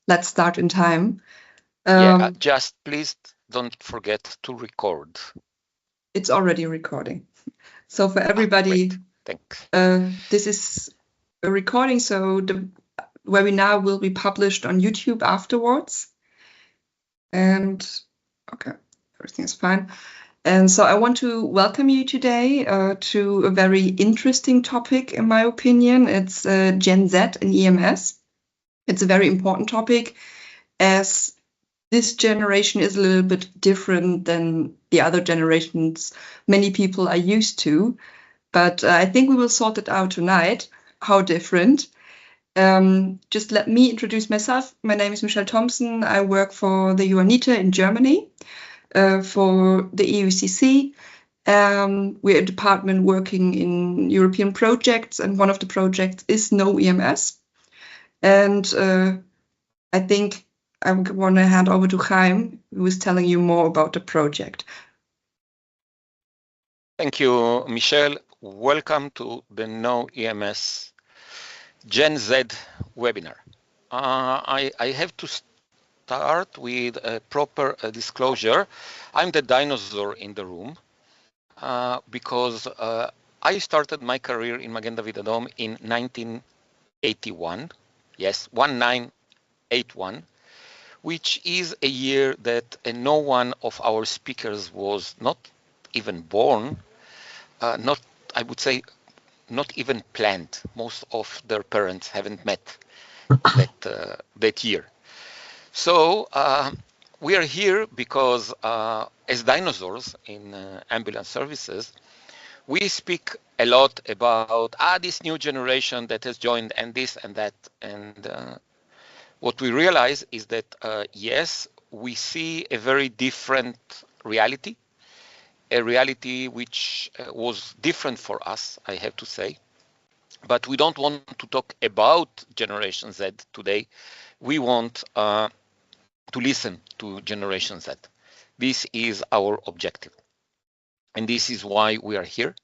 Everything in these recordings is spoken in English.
let's start in time. Just please don't forget to record. It's already recording. So for everybody, thanks. This is a recording, so the webinar will be published on YouTube afterwards. And okay, everything is fine. And so I want to welcome you today to a very interesting topic, in my opinion. It's Gen Z and EMS. It's a very important topic as this generation is a little bit different than the other generations many people are used to. But I think we will sort it out tonight, how different. Just let me introduce myself. My name is Michelle Thompson. I work for the Johanniter in Germany for the EUCC. We're a department working in European projects, and one of the projects is KnowEMS. And I think I want to hand over to Chaim, who is telling you more about the project. Thank you, Michelle. Welcome to the KnowEMS Gen Z webinar. I have to start with a proper disclosure. I'm the dinosaur in the room because I started my career in Magen David Adom in 1981. Yes, 1981, which is a year that no one of our speakers was not even born, not, I would say, not even planned. Most of their parents haven't met that year. So we are here because as dinosaurs in ambulance services, we speak a lot about this new generation that has joined and this and that. And what we realize is that, yes, we see a very different reality, a reality which was different for us, I have to say. But we don't want to talk about Generation Z today. We want to listen to Generation Z. This is our objective. And this is why we are here.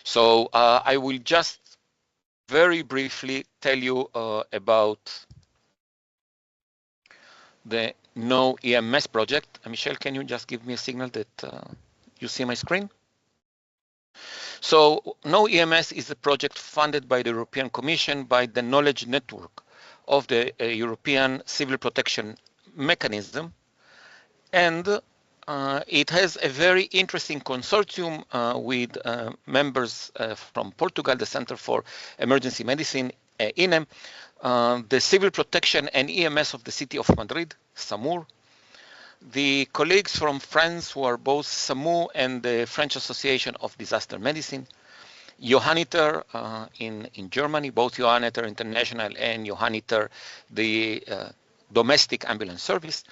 So I will just very briefly tell you about the KnowEMS project. Michelle, can you just give me a signal that you see my screen? So KnowEMS is a project funded by the European Commission by the Knowledge Network of the European Civil Protection Mechanism. And it has a very interesting consortium with members from Portugal, the Center for Emergency Medicine, INEM, the Civil Protection and EMS of the city of Madrid, SAMUR, the colleagues from France who are both SAMU and the French Association of Disaster Medicine, Johanniter in Germany, both Johanniter International and Johanniter, the domestic ambulance service,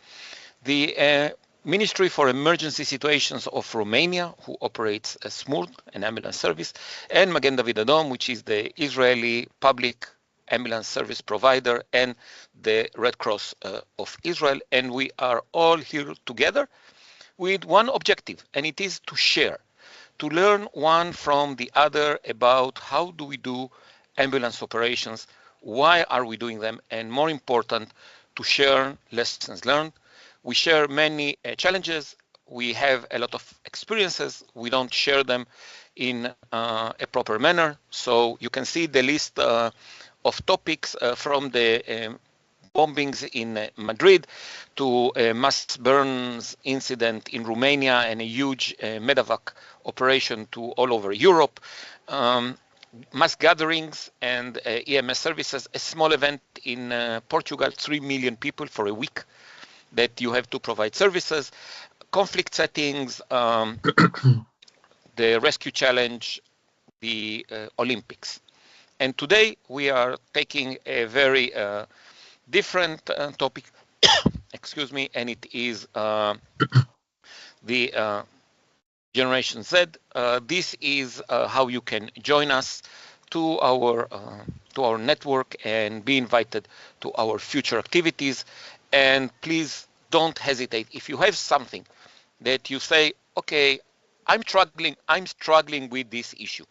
the Ministry for Emergency Situations of Romania, who operates a SMURD, an ambulance service, and Magen David Adom, which is the Israeli public ambulance service provider, and the Red Cross of Israel. And we are all here together with one objective, and it is to share, to learn one from the other about how do we do ambulance operations, why are we doing them, and more important, to share lessons learned. We share many challenges. We have a lot of experiences. We don't share them in a proper manner. So you can see the list of topics from the bombings in Madrid to a mass burns incident in Romania and a huge medevac operation to all over Europe. Mass gatherings and EMS services, a small event in Portugal, 3 million people for a week that you have to provide services, conflict settings, the rescue challenge, the Olympics. And today we are taking a very different topic, excuse me, and it is the Generation Z. This is how you can join us to our network and be invited to our future activities. And please don't hesitate. If you have something that you say, okay, I'm struggling with this issue,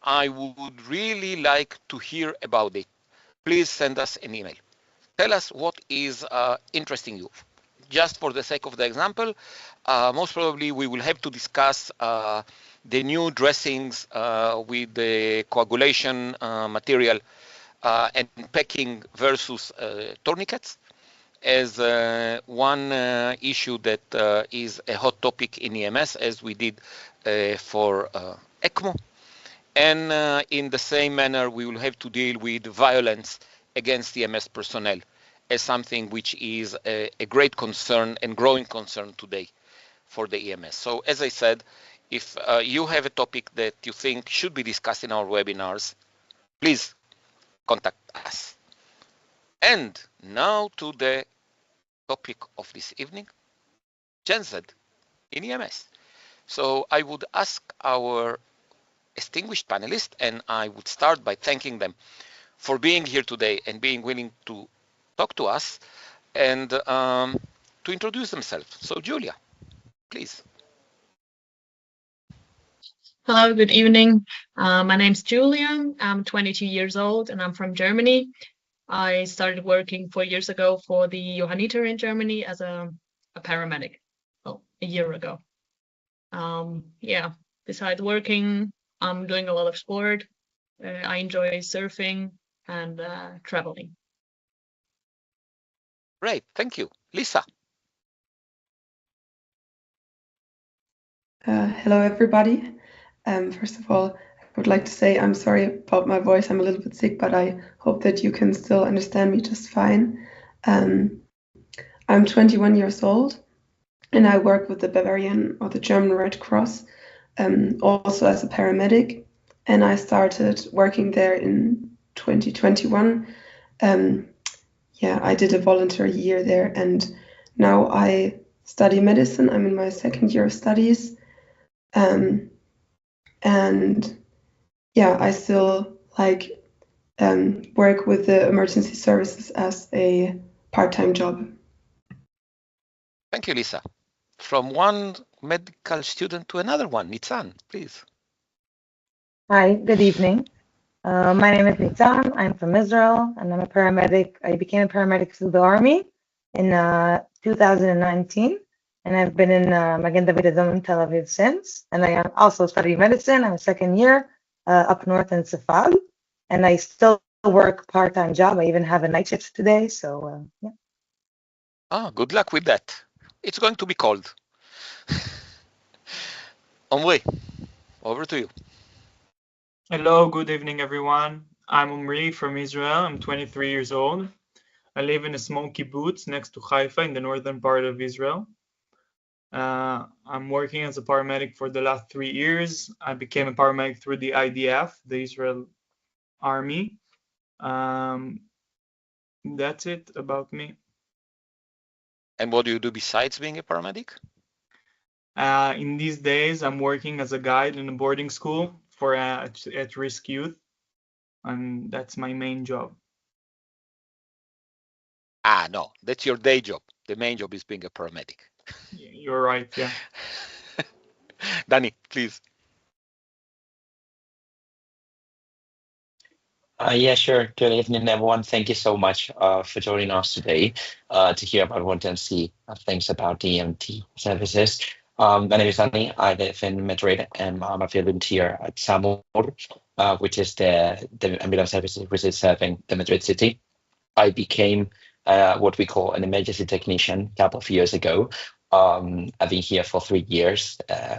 I would really like to hear about it, please send us an email. tell us what is interesting you. Just for the sake of the example, most probably we will have to discuss the new dressings with the coagulation material and packing versus tourniquets as one issue that is a hot topic in EMS, as we did for ECMO. And in the same manner, we will have to deal with violence against EMS personnel as something which is a great concern and growing concern today for the EMS. So as I said, if you have a topic that you think should be discussed in our webinars, please contact us. And now to the topic of this evening, GenZ in EMS. So I would ask our distinguished panelists, and I would start by thanking them for being here today and being willing to talk to us and to introduce themselves. So Julia, please. Hello, good evening. My name's Julia. I'm 22 years old and I'm from Germany. I started working 4 years ago for the Johanniter in Germany as a paramedic, well, a year ago. Yeah, besides working, I'm doing a lot of sport. I enjoy surfing and traveling. Great, thank you. Lisa. Hello, everybody. First of all, I would like to say I'm sorry about my voice. I'm a little bit sick, but I hope that you can still understand me just fine. I'm 21 years old, and I work with the Bavarian or the German Red Cross, also as a paramedic. And I started working there in 2021. Yeah, I did a voluntary year there, and now I study medicine. I'm in my second year of studies. And yeah, I still work with the emergency services as a part-time job. Thank you, Lisa. From one medical student to another one, Nitzan, please. Hi, good evening. My name is Nitzan. I'm from Israel, and I'm a paramedic. I became a paramedic through the Army in 2019. And I've been in Magen David Adom in Tel Aviv since. And I am also studying medicine. I'm a second year up north in Safad. And I still work part-time job. I even have a night shift today. So, yeah. Good luck with that. It's going to be cold. Omri, over to you. Hello, good evening, everyone. I'm Omri from Israel. I'm 23 years old. I live in a small kibbutz next to Haifa in the northern part of Israel. I'm working as a paramedic for the last 3 years. I became a paramedic through the IDF, the Israel Army. That's it about me. And what do you do besides being a paramedic? In these days, I'm working as a guide in a boarding school for at-risk youth, and that's my main job. No, that's your day job. The main job is being a paramedic. You're right, yeah. Danny, please. Yeah, sure. Good evening, everyone. Thank you so much for joining us today to hear about what and see things about the EMT services. My name is Danny. I live in Madrid, and I'm a volunteer at SAMUR, which is the ambulance service which is serving the Madrid city. I became what we call an emergency technician a couple of years ago. I've been here for 3 years,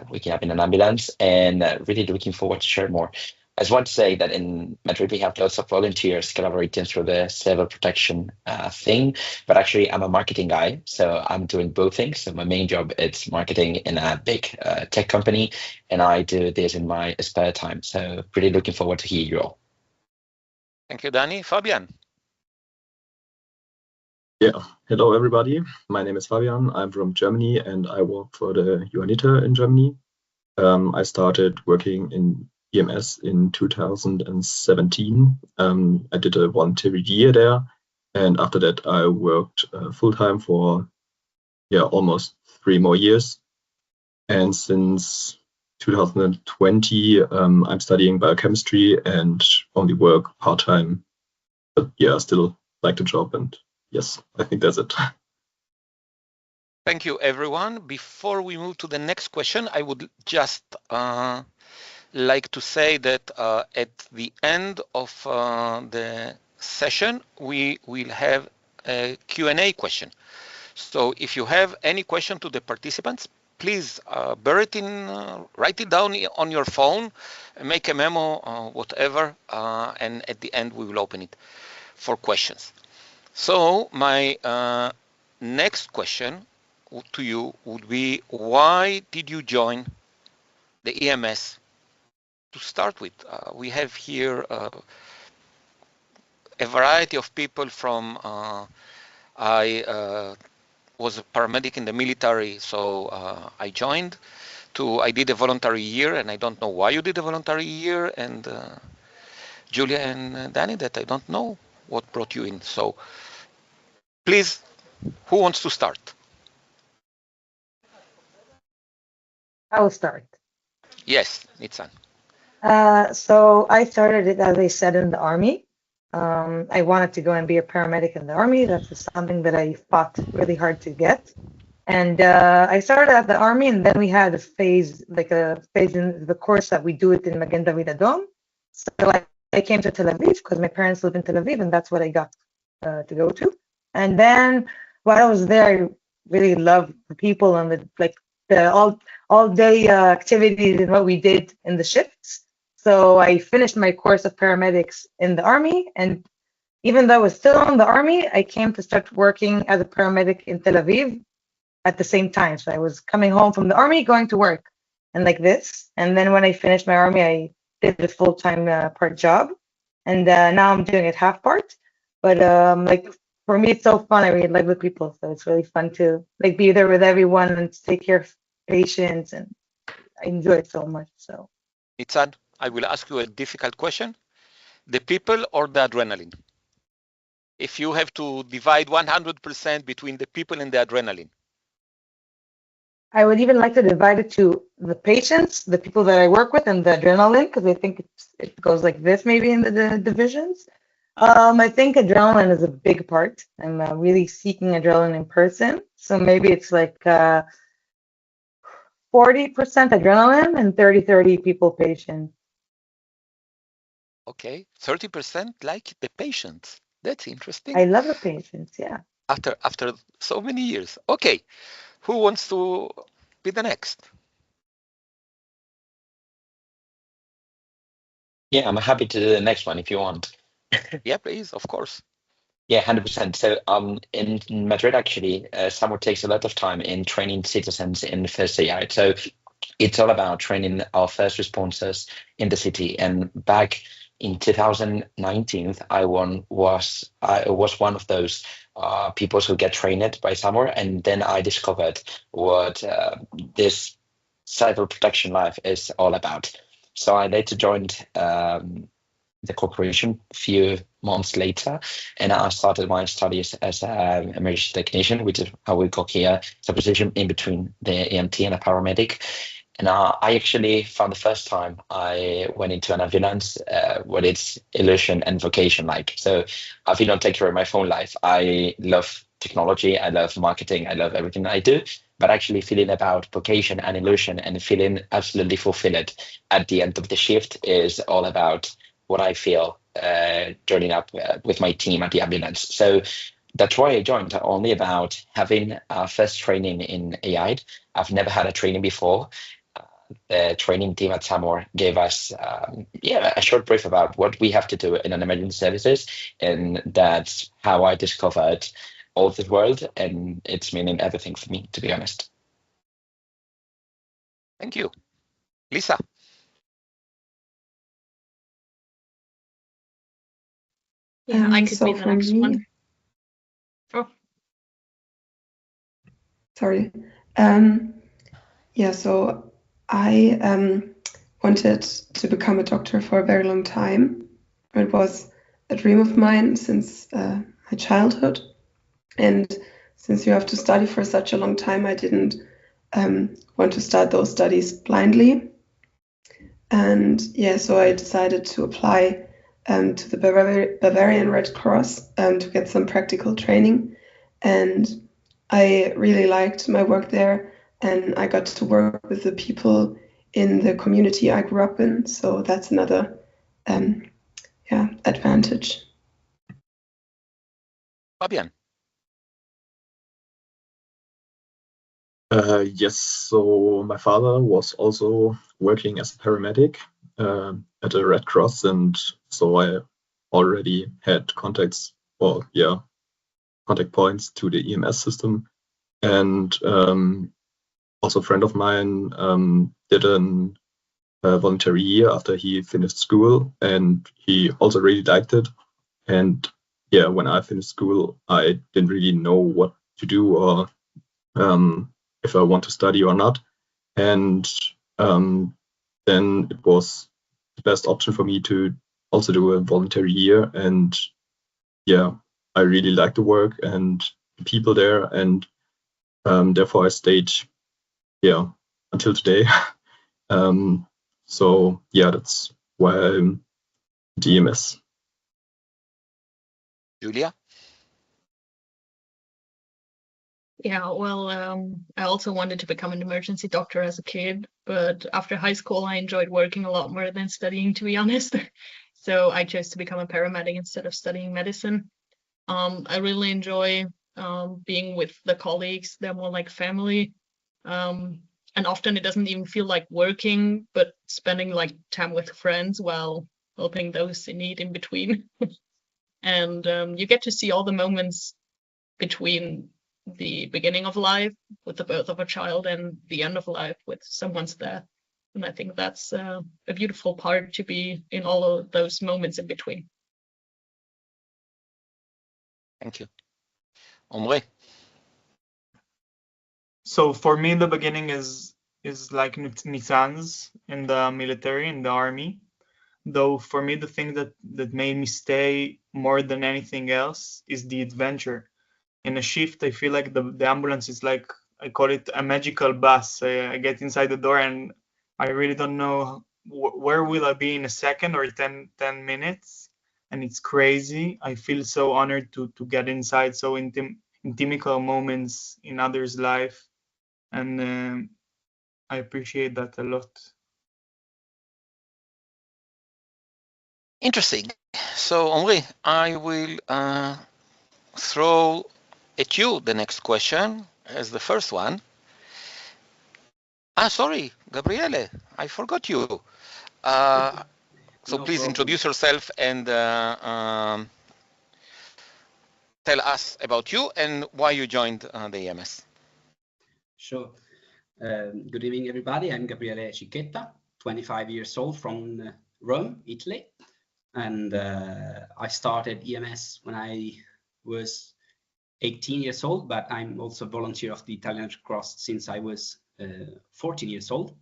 working up in an ambulance, and really looking forward to share more. I just want to say that in Madrid, we have lots of volunteers collaborating through the civil protection thing, but actually I'm a marketing guy, so I'm doing both things. So my main job is marketing in a big tech company, and I do this in my spare time. So really looking forward to hear you all. Thank you, Danny. Fabian. Yeah, hello everybody. My name is Fabian. I'm from Germany and I work for the Johanniter in Germany. I started working in EMS in 2017. I did a voluntary year there, and after that I worked full-time for almost 3 more years. And since 2020, I'm studying biochemistry and only work part-time, but yeah, still like the job and yes, I think that's it. Thank you, everyone. Before we move to the next question, I would just like to say that at the end of the session, we will have a Q&A question. So if you have any question to the participants, please write it down on your phone, make a memo, whatever, and at the end we will open it for questions. So my next question to you would be, why did you join the EMS to start with? We have here a variety of people from, I was a paramedic in the military, so I joined. I did a voluntary year, and I don't know why you did a voluntary year, and Julia and Danny, that I don't know what brought you in. So please, who wants to start? I will start. Yes, Nitzan. So I started it, as I said, in the Army. I wanted to go and be a paramedic in the Army. That's something that I fought really hard to get. And I started at the Army, and then we had a phase in the course that we do it in Magen David Adom. So I came to Tel Aviv because my parents live in Tel Aviv, and that's what I got to go to. And then while I was there, I really loved the people and the all day activities and what we did in the shifts. So I finished my course of paramedics in the Army, and even though I was still in the Army, I came to start working as a paramedic in Tel Aviv at the same time. So I was coming home from the Army, going to work, and like this. And then when I finished my Army, I did the full-time part job, and now I'm doing it half part. But for me, it's so fun. I really like the people, so it's really fun to be there with everyone and take care of patients, and I enjoy it so much. So, Nitzan, I will ask you a difficult question. The people or the adrenaline? If you have to divide 100% between the people and the adrenaline. I would even like to divide it to the patients, the people that I work with, and the adrenaline, because I think it goes like this maybe in the divisions. I think adrenaline is a big part. I'm really seeking adrenaline in person. So maybe it's like 40% adrenaline and 30 people patient. Okay, 30% like the patients. That's interesting. I love the patients, yeah. After so many years. Okay, who wants to be the next? Yeah, I'm happy to do the next one if you want. Yeah, please, of course. Yeah, 100%. So in Madrid, actually, summer takes a lot of time in training citizens in first aid. So it's all about training our first responders in the city. And back in 2019, I was one of those people who get trained by summer. And then I discovered what this cyber protection life is all about. So I later joined the corporation a few months later, and I started my studies as an emergency technician, which is how we call here. It's a position in between the EMT and a paramedic. And I actually found the first time I went into an ambulance what it's illusion and vocation like. So if you don't take care of my phone life, I love technology, I love marketing, I love everything I do, but actually feeling about vocation and illusion and feeling absolutely fulfilled at the end of the shift is all about what I feel joining up with my team at the ambulance. So that's why I joined, only about having first training in AI. I've never had a training before. The training team at Samor gave us a short brief about what we have to do in an emergency services, and that's how I discovered all the world, and it's meaning everything for me, to be honest. Thank you. Lisa. Yeah, I could be the next one. Oh. Sorry. Yeah, so I wanted to become a doctor for a very long time. It was a dream of mine since my childhood. And since you have to study for such a long time, I didn't want to start those studies blindly. And yeah, so I decided to apply to the Bavarian Red Cross to get some practical training. And I really liked my work there, and I got to work with the people in the community I grew up in. So that's another advantage. Fabian. Yes, so my father was also working as a paramedic at a Red Cross, and so I already had contacts, or contact points to the EMS system. And also a friend of mine did a voluntary year after he finished school, and he also really liked it. And yeah, when I finished school, I didn't really know what to do or if I want to study or not. And then it was the best option for me to also do a voluntary year. And yeah, I really liked the work and the people there, and therefore I stayed until today. So yeah, that's why I'm at EMS. Julia? Yeah, well, I also wanted to become an emergency doctor as a kid, but after high school, I enjoyed working a lot more than studying, to be honest. So I chose to become a paramedic instead of studying medicine. I really enjoy being with the colleagues. They're more like family. And often it doesn't even feel like working, but spending like time with friends while helping those in need in between. And you get to see all the moments between the beginning of life with the birth of a child and the end of life with someone's death. And I think that's a beautiful part, to be in all of those moments in between. Thank you. Omre? So for me, the beginning is like Nissan's in the military, in the army. Though for me, the thing that made me stay more than anything else is the adventure. In a shift, I feel like the ambulance is like, I call it a magical bus. I get inside the door and I really don't know where will I be in a second or 10 minutes. And it's crazy. I feel so honored to get inside so intimical moments in others' life. And I appreciate that a lot. Interesting. So, Omri, I will throw at you the next question as the first one. Sorry, Gabriele, I forgot you. So No please problem. introduce yourself and tell us about you and why you joined the EMS. Sure. Good evening, everybody. I'm Gabriele Cicchetta, 25 years old from Rome, Italy. And I started EMS when I was 18 years old, but I'm also a volunteer of the Italian Red Cross since I was 14 years old.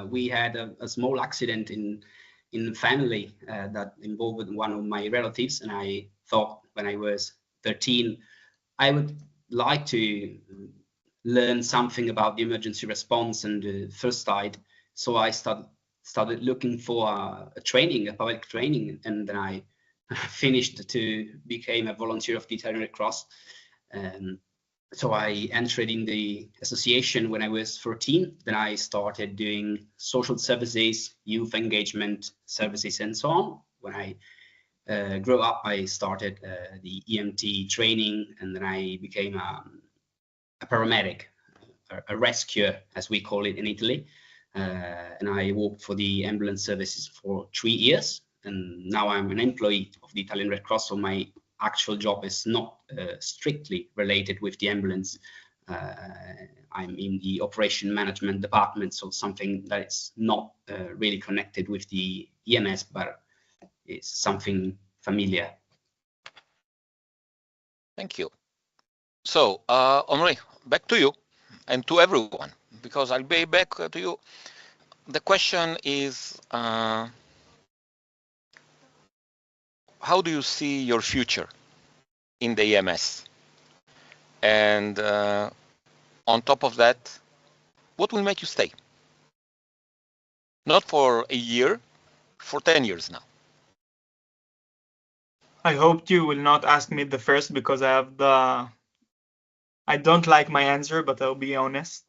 We had a small accident in the family that involved one of my relatives, and I thought when I was 13, I would like to learn something about the emergency response and first aid. So I started looking for a training, a public training, and then I finished to become a volunteer of the Italian Red Cross. So I entered in the association when I was 14. Then I started doing social services, youth engagement services, and so on. When I grew up, I started the EMT training, and then I became a paramedic, a rescuer, as we call it in Italy. And I worked for the ambulance services for 3 years. And now I'm an employee of the Italian Red Cross, so my actual job is not strictly related with the ambulance. I'm in the operation management department, so something that is not really connected with the EMS, but it's something familiar. Thank you. So, Omri, back to you and to everyone, because I'll be back to you. The question is, how do you see your future in the EMS? And on top of that, what will make you stay? Not for a year, for 10 years now. I hoped you will not ask me the first because I don't like my answer, but I'll be honest.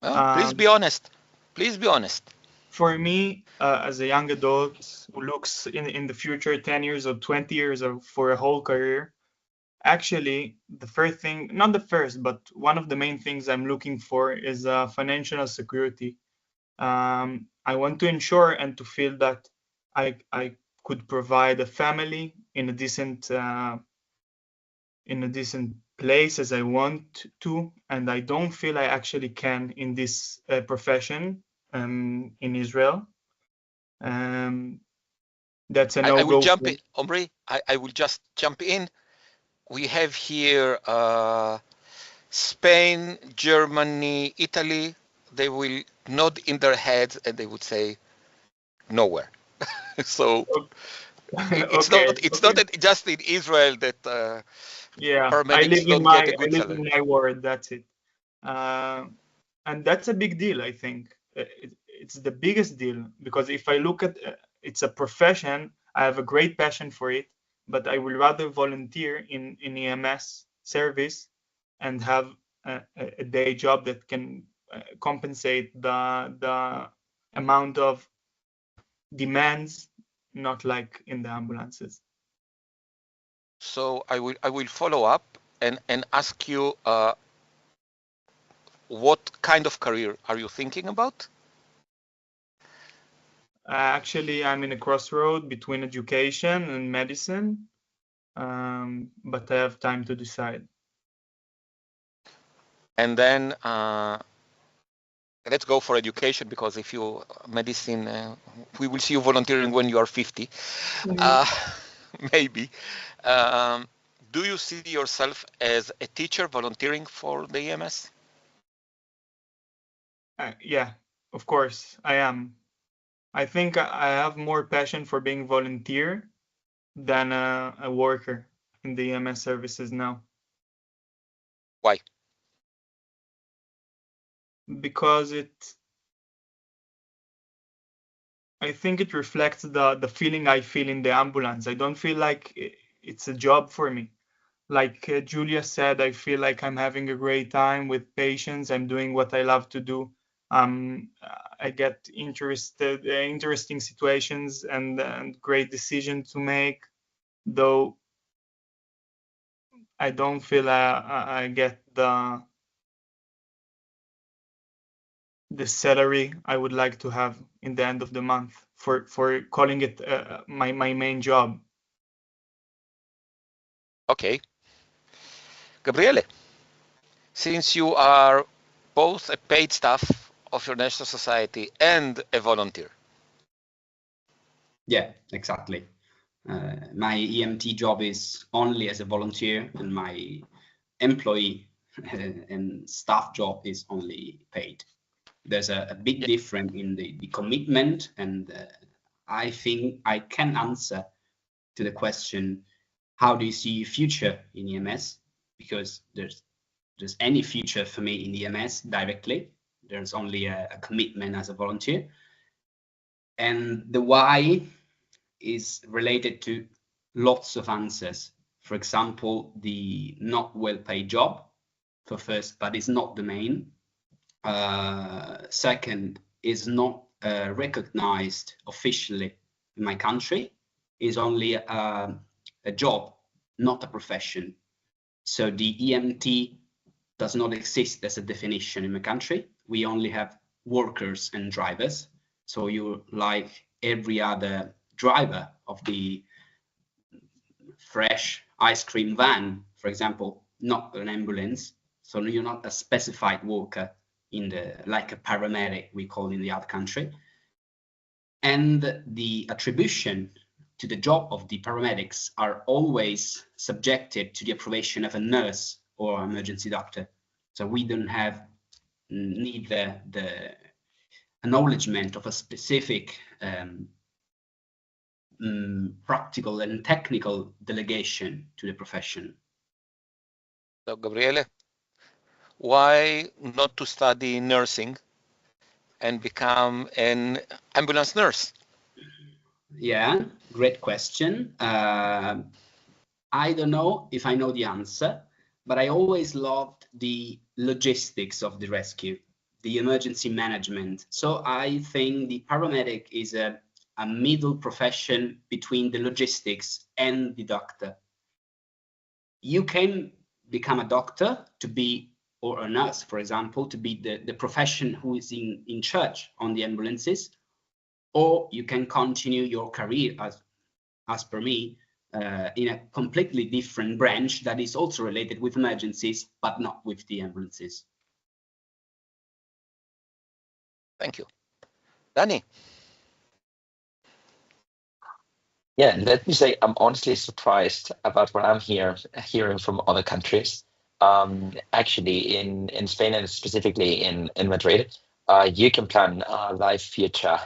Please be honest. Please be honest. For me, as a young adult who looks in the future, 10 years or 20 years or for a whole career, actually, the first thing, not the first, but one of the main things I'm looking for is financial security. I want to ensure and to feel that I could provide a family in a decent place as I want to, and I don't feel I actually can in this profession in Israel. That's a no-go. I will jump in, Omri. I will just jump in. We have here Spain, Germany, Italy. They will nod in their heads and they would say nowhere. So it's not just in Israel that paramedics don't get a good salary. I live in my word. That's it, and that's a big deal. I think it's the biggest deal because if I look at it's a profession, I have a great passion for it, but I would rather volunteer in EMS service and have a day job that can compensate the amount of demands, not like in the ambulances. So I will follow up and ask you what kind of career are you thinking about? Actually, I'm in a crossroad between education and medicine, but I have time to decide. And then let's go for education, because if you medicine, we will see you volunteering when you are 50, maybe. Do you see yourself as a teacher volunteering for the EMS? Yeah, of course, I am. I think I have more passion for being volunteer than a worker in the EMS services now. Why? Because I think it reflects the feeling I feel in the ambulance. I don't feel like it's a job for me. Like Julia said, I feel like I'm having a great time with patients. I'm doing what I love to do. I get interesting situations and great decisions to make, though I don't feel I get the salary I would like to have in the end of the month for calling it my main job. Okay. Gabriele, since you are both a paid staff of your National Society and a volunteer. Yeah, exactly. My EMT job is only as a volunteer, and my employee and staff job is only paid. There's a big difference in the commitment, and I think I can answer to the question, how do you see future in EMS? Because there's any future for me in EMS directly. There's only a commitment as a volunteer. And the why is related to lots of answers. For example, the not well-paid job, for first, but it's not the main. Second, is not recognized officially in my country, is only a job, not a profession. So the EMT does not exist as a definition in my country. We only have workers and drivers. So you're like every other driver of the fresh ice cream van, for example, not an ambulance. So you're not a specified worker in like a paramedic we call in the other country. And the attribution to the job of the paramedics are always subjected to the approbation of a nurse or emergency doctor. So we don't need the acknowledgement of a specific practical and technical delegation to the profession. So Gabriele, why not to study nursing and become an ambulance nurse? Yeah, great question. I don't know if I know the answer, but I always loved the logistics of the rescue, the emergency management. So I think the paramedic is a middle profession between the logistics and the doctor. You can become a doctor to be, or a nurse, for example, to be the profession who is in charge on the ambulances, or you can continue your career as per me, in a completely different branch that is also related with emergencies, but not with the ambulances. Thank you. Danny? Yeah, let me say I'm honestly surprised about what I'm hearing from other countries. Actually, in Spain and specifically in Madrid, you can plan a life future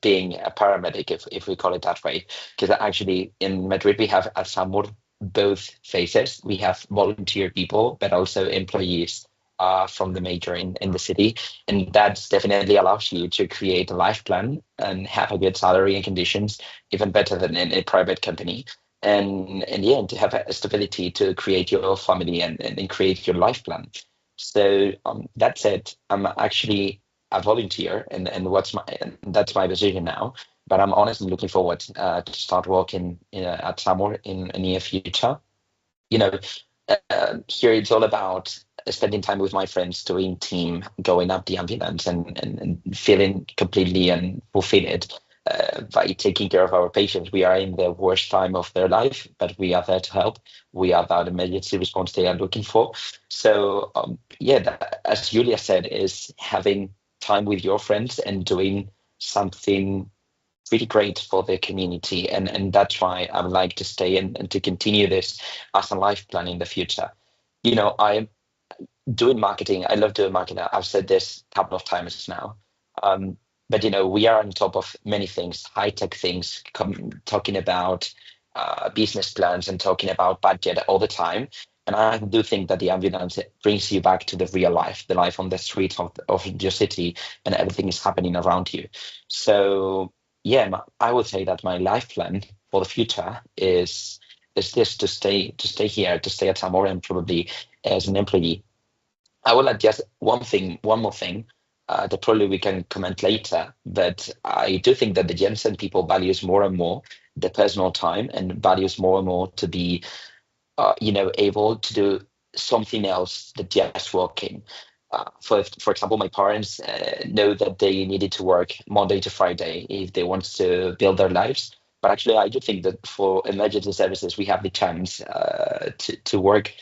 being a paramedic, if we call it that way. Because actually in Madrid we have at SAMUR both phases. We have volunteer people, but also employees from the major in the city, and that definitely allows you to create a life plan and have a good salary and conditions, even better than in a private company. And yeah, to have a stability to create your family and create your life plan. So that said, I'm actually a volunteer, and that's my decision now. But I'm honestly looking forward to start working at SAMUR in the near future. You know, here it's all about spending time with my friends, doing team, going up the ambulance, and feeling completely and fulfilled by taking care of our patients. We are in the worst time of their life, but we are there to help. We are that emergency response they are looking for. So yeah, as Julia said, is having time with your friends and doing something really great for the community, and that's why I would like to stay and to continue this as a life plan in the future. I'm doing marketing. I love doing marketing. I've said this a couple of times now. But we are on top of many things, high-tech things, talking about business plans and talking about budget all the time. And I do think that the ambulance brings you back to the real life, the life on the streets of your city, and everything is happening around you. So yeah, I would say that my life plan for the future is this: to stay here, to stay at SAMUR, and probably as an employee. I will add just one more thing that probably we can comment later. But I do think that the GenZ people values more and more the personal time and values more and more to be, able to do something else than just working. For example, my parents know that they needed to work Monday to Friday if they want to build their lives. But actually, I do think that for emergency services, we have the chance to work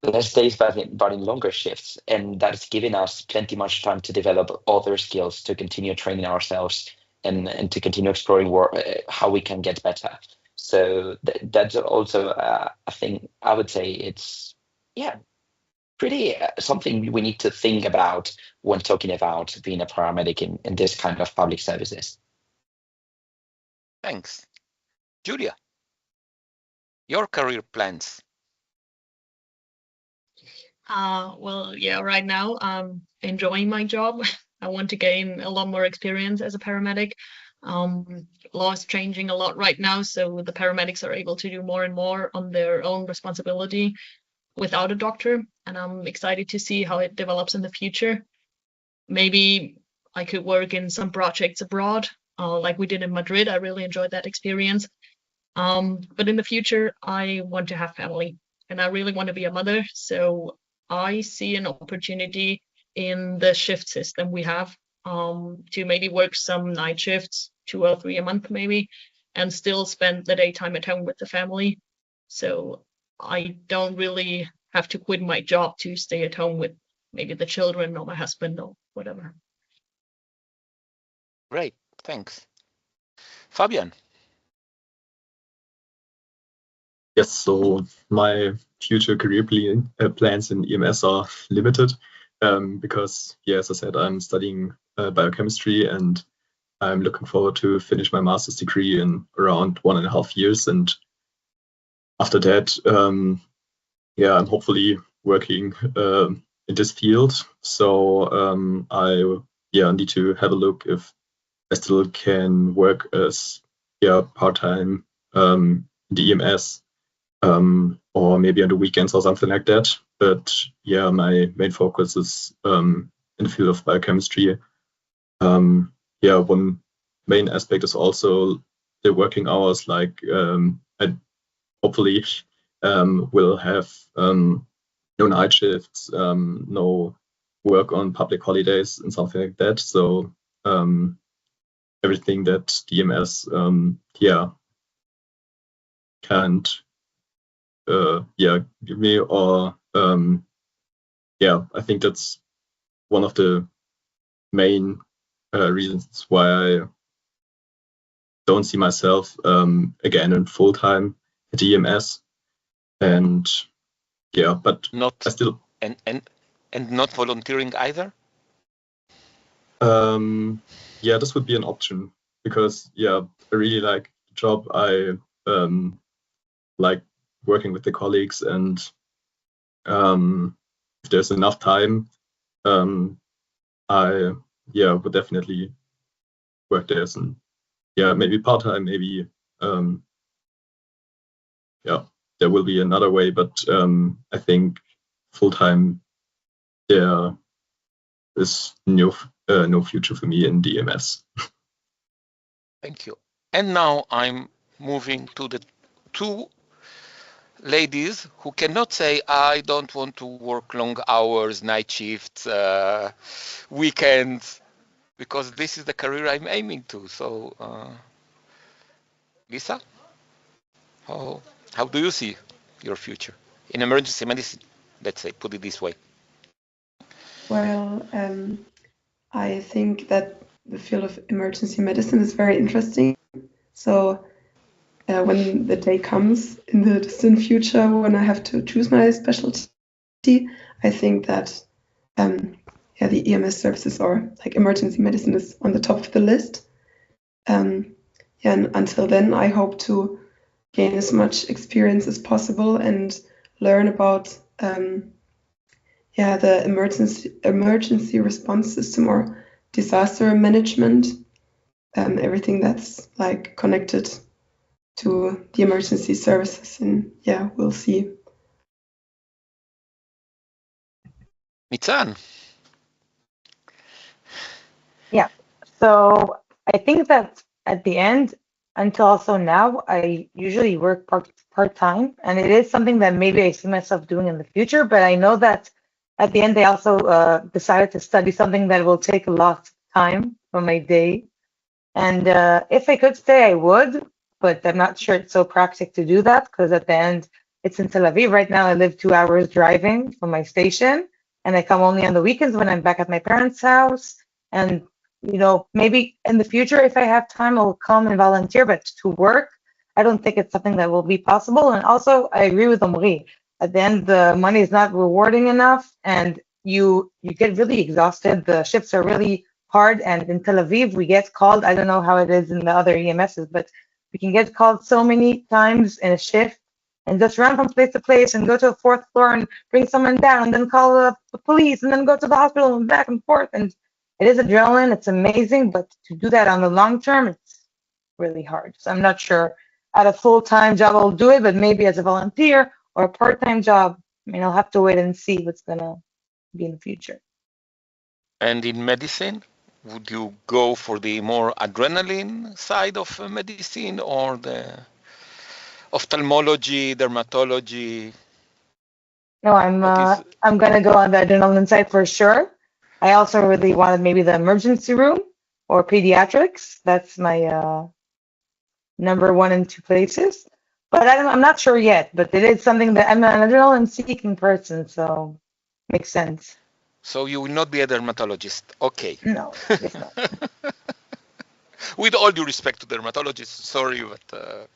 less days, but in longer shifts, and that's giving us plenty much time to develop other skills, to continue training ourselves, and to continue exploring how we can get better. So that's also a thing. I would say it's pretty something we need to think about when talking about being a paramedic in this kind of public services. Thanks. Julia, your career plans. Well, yeah, right now I'm enjoying my job. I want to gain a lot more experience as a paramedic. Law is changing a lot right now, so the paramedics are able to do more and more on their own responsibility without a doctor, and I'm excited to see how it develops in the future. Maybe I could work in some projects abroad, like we did in Madrid. I really enjoyed that experience. But in the future, I want to have family, and I really want to be a mother. So I see an opportunity in the shift system we have, to maybe work some night shifts, 2 or 3 a month maybe, and still spend the daytime at home with the family. So I don't really have to quit my job to stay at home with maybe the children or my husband or whatever. Great, thanks. Fabian. Yes, so my future career plans in EMS are limited because, as I said, I'm studying biochemistry, and I'm looking forward to finish my master's degree in around 1.5 years. And after that, I'm hopefully working in this field. So I need to have a look if I still can work as part-time in the EMS or maybe on the weekends or something like that. But yeah, my main focus is in the field of biochemistry. Yeah, one main aspect is also the working hours. Like I hopefully will have no night shifts, no work on public holidays and something like that. So everything that DMS yeah can't yeah give me, or yeah, I think that's one of the main reasons why I don't see myself again in full time at EMS. And yeah, but Not I still and not volunteering either. yeah, this would be an option, because yeah, I really like the job. I like working with the colleagues, and if there's enough time, I yeah would definitely work there. And yeah, maybe part-time, maybe yeah, there will be another way, but I think full-time there is no future for me in DMS. Thank you. And now I'm moving to the two ladies who cannot say, I don't want to work long hours, night shifts, weekends, because this is the career I'm aiming to. So, Lisa, how do you see your future in emergency medicine? Let's say, put it this way. Well, I think that the field of emergency medicine is very interesting. So when the day comes in the distant future when I have to choose my specialty, I think that yeah, the EMS services or like emergency medicine is on the top of the list. Yeah, and until then, I hope to gain as much experience as possible and learn about yeah, the emergency response system or disaster management, everything that's like connected to the emergency services. And yeah, we'll see. Nitzan. Yeah. So I think that at the end, until also now, I usually work part-time, and it is something that maybe I see myself doing in the future, but I know that at the end, I also decided to study something that will take a lot of time from my day. And if I could stay, I would, but I'm not sure it's so practical to do that, because at the end, it's in Tel Aviv. Right now, I live 2 hours driving from my station, and I come only on the weekends when I'm back at my parents' house. And you know, maybe in the future, if I have time, I'll come and volunteer, but to work, I don't think it's something that will be possible. And also, I agree with Omri. At the end, the money is not rewarding enough, and you get really exhausted. The shifts are really hard, and in Tel Aviv, we get called. I don't know how it is in the other EMSs, but we can get called so many times in a shift and just run from place to place and go to a fourth floor and bring someone down and then call the police and then go to the hospital and back and forth. And it is adrenaline, it's amazing, but to do that on the long term, it's really hard. So I'm not sure at a full-time job I'll do it, but maybe as a volunteer or a part-time job, I mean, I'll have to wait and see what's gonna be in the future. And in medicine, would you go for the more adrenaline side of medicine or the ophthalmology, dermatology? No, I'm gonna go on the adrenaline side for sure. I also really wanted maybe the emergency room or pediatrics. That's my number 1 and 2 places. But I'm not sure yet. But it is something that I'm an adrenaline seeking person, so makes sense. So you will not be a dermatologist, okay? No, it's not. With all due respect to dermatologists, sorry, but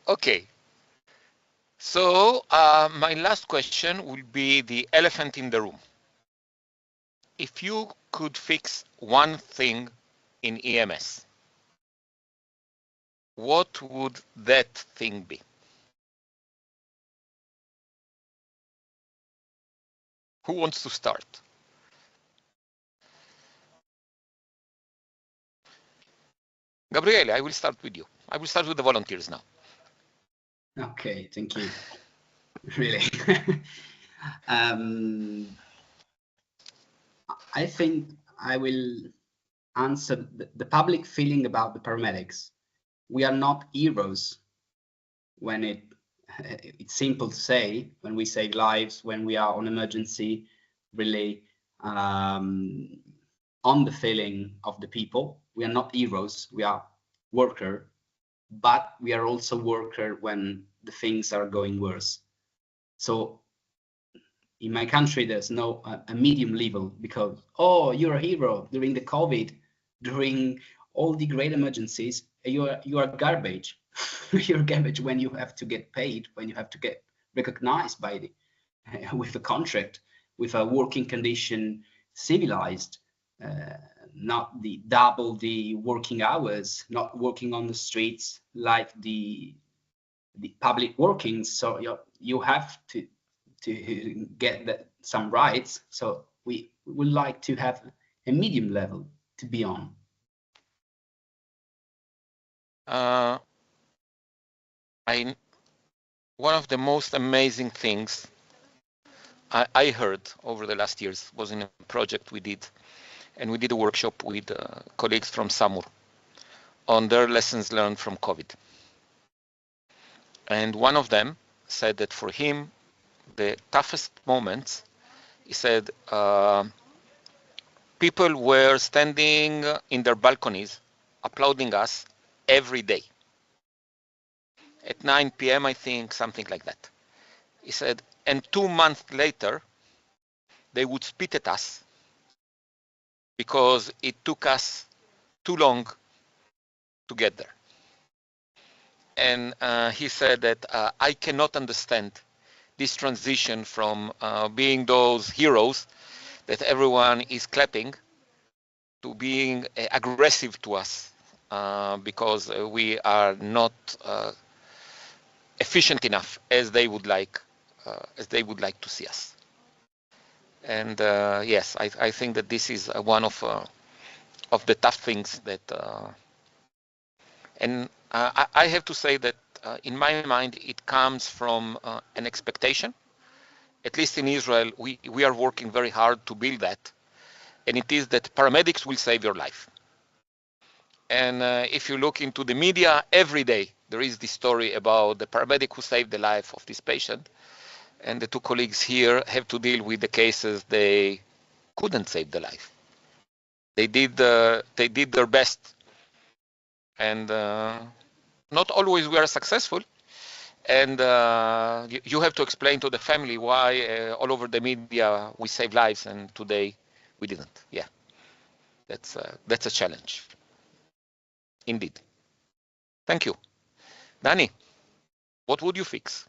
okay. So my last question will be the elephant in the room. If you could fix one thing in EMS, what would that thing be? Who wants to start? Gabriele, I will start with you. I will start with the volunteers now. Okay, thank you. Really. I think I will answer the public feeling about the paramedics. We are not heroes when it's simple to say, when we save lives, when we are on emergency, really on the feeling of the people. We are not heroes, we are worker, but we are also worker when the things are going worse. So in my country, there's no a medium level, because, oh, you're a hero during the COVID, during all the great emergencies, you are garbage. You're garbage when you have to get paid, when you have to get recognized by the with a contract, with a working condition, civilized, not the double the working hours, not working on the streets like the public workings. So you have to get some rights. So we would like to have a medium level to be on. One of the most amazing things I heard over the last years was in a project we did, and we did a workshop with colleagues from SAMUR on their lessons learned from COVID. And one of them said that for him, the toughest moments, he said, people were standing in their balconies applauding us every day. At 9 p.m., I think, something like that. He said, and 2 months later, they would spit at us because it took us too long to get there. And he said that I cannot understand this transition from being those heroes that everyone is clapping to being aggressive to us because we are not efficient enough as they would like to see us. And yes, I think that this is one of the tough things that. And I have to say that in my mind, it comes from an expectation. At least in Israel, we are working very hard to build that. And it is that paramedics will save your life. And if you look into the media, every day there is this story about the paramedic who saved the life of this patient. And the two colleagues here have to deal with the cases they couldn't save the life. They did their best. And not always we are successful. And you have to explain to the family why all over the media we save lives and today we didn't. Yeah, that's a challenge. Indeed. Thank you. Danny, what would you fix?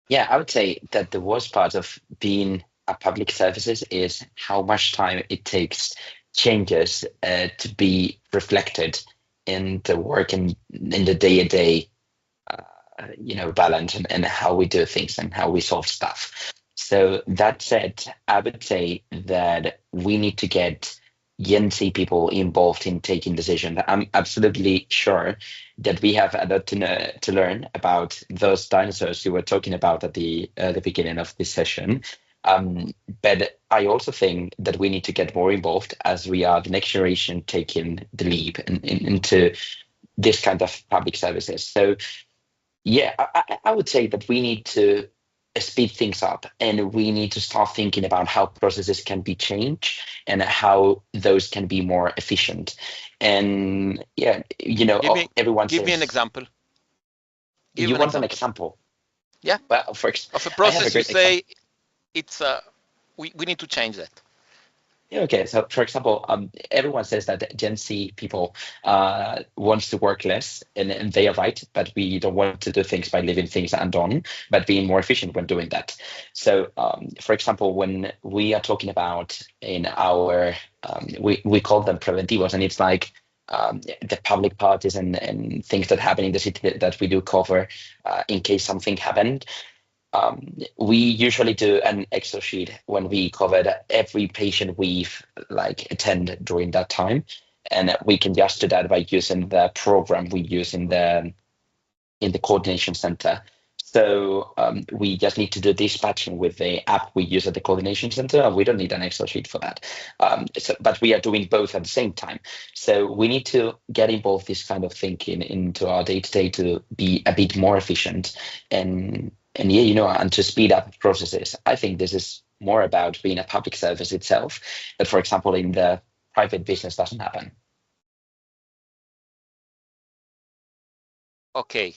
Yeah, I would say that the worst part of being a public services is how much time it takes changes to be reflected in the work and in the day-to-day balance and how we do things and how we solve stuff. So that said, I would say that we need to get GenZ people involved in taking decisions. I'm absolutely sure that we have a lot to learn about those dinosaurs you were talking about at the beginning of this session. But I also think that we need to get more involved as we are the next generation taking the leap into this kind of public services. So yeah, I would say that we need to speed things up and we need to start thinking about how processes can be changed and how those can be more efficient. And yeah, everyone give says, me an example. You want an example? Yeah. Well, of a process you say it's we need to change that. Okay, so for example, everyone says that GenZ people wants to work less, and they are right, but we don't want to do things by leaving things undone, but being more efficient when doing that. So, for example, when we are talking about in our, we call them preventivos, and it's like the public parties and things that happen in the city that we do cover in case something happened. We usually do an Excel sheet when we covered every patient we've attend during that time, and we can just do that by using the program we use in the in the coordination center. So we just need to do dispatching with the app we use at the coordination center, and we don't need an Excel sheet for that. But we are doing both at the same time. So we need to get involved this kind of thinking into our day-to-day to be a bit more efficient and yeah, and to speed up processes. I think this is more about being a public service itself, that, for example, in the private business doesn't happen. Okay,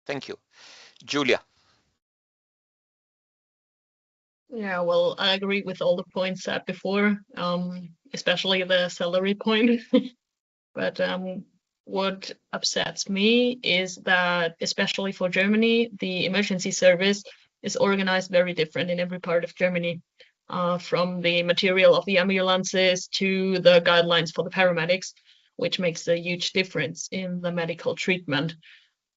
thank you. Julia. Yeah, well, I agree with all the points said before, especially the salary point. But what upsets me is that, especially for Germany, the emergency service is organized very different in every part of Germany, from the material of the ambulances to the guidelines for the paramedics, which makes a huge difference in the medical treatment.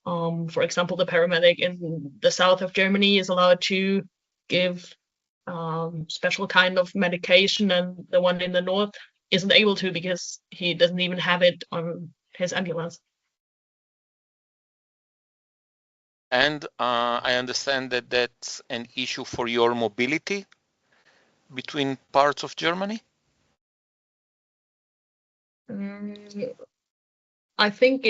For example, the paramedic in the south of Germany is allowed to give special kind of medication, and the one in the north isn't able to because he doesn't even have it on his ambulance. And I understand that that's an issue for your mobility between parts of Germany? I think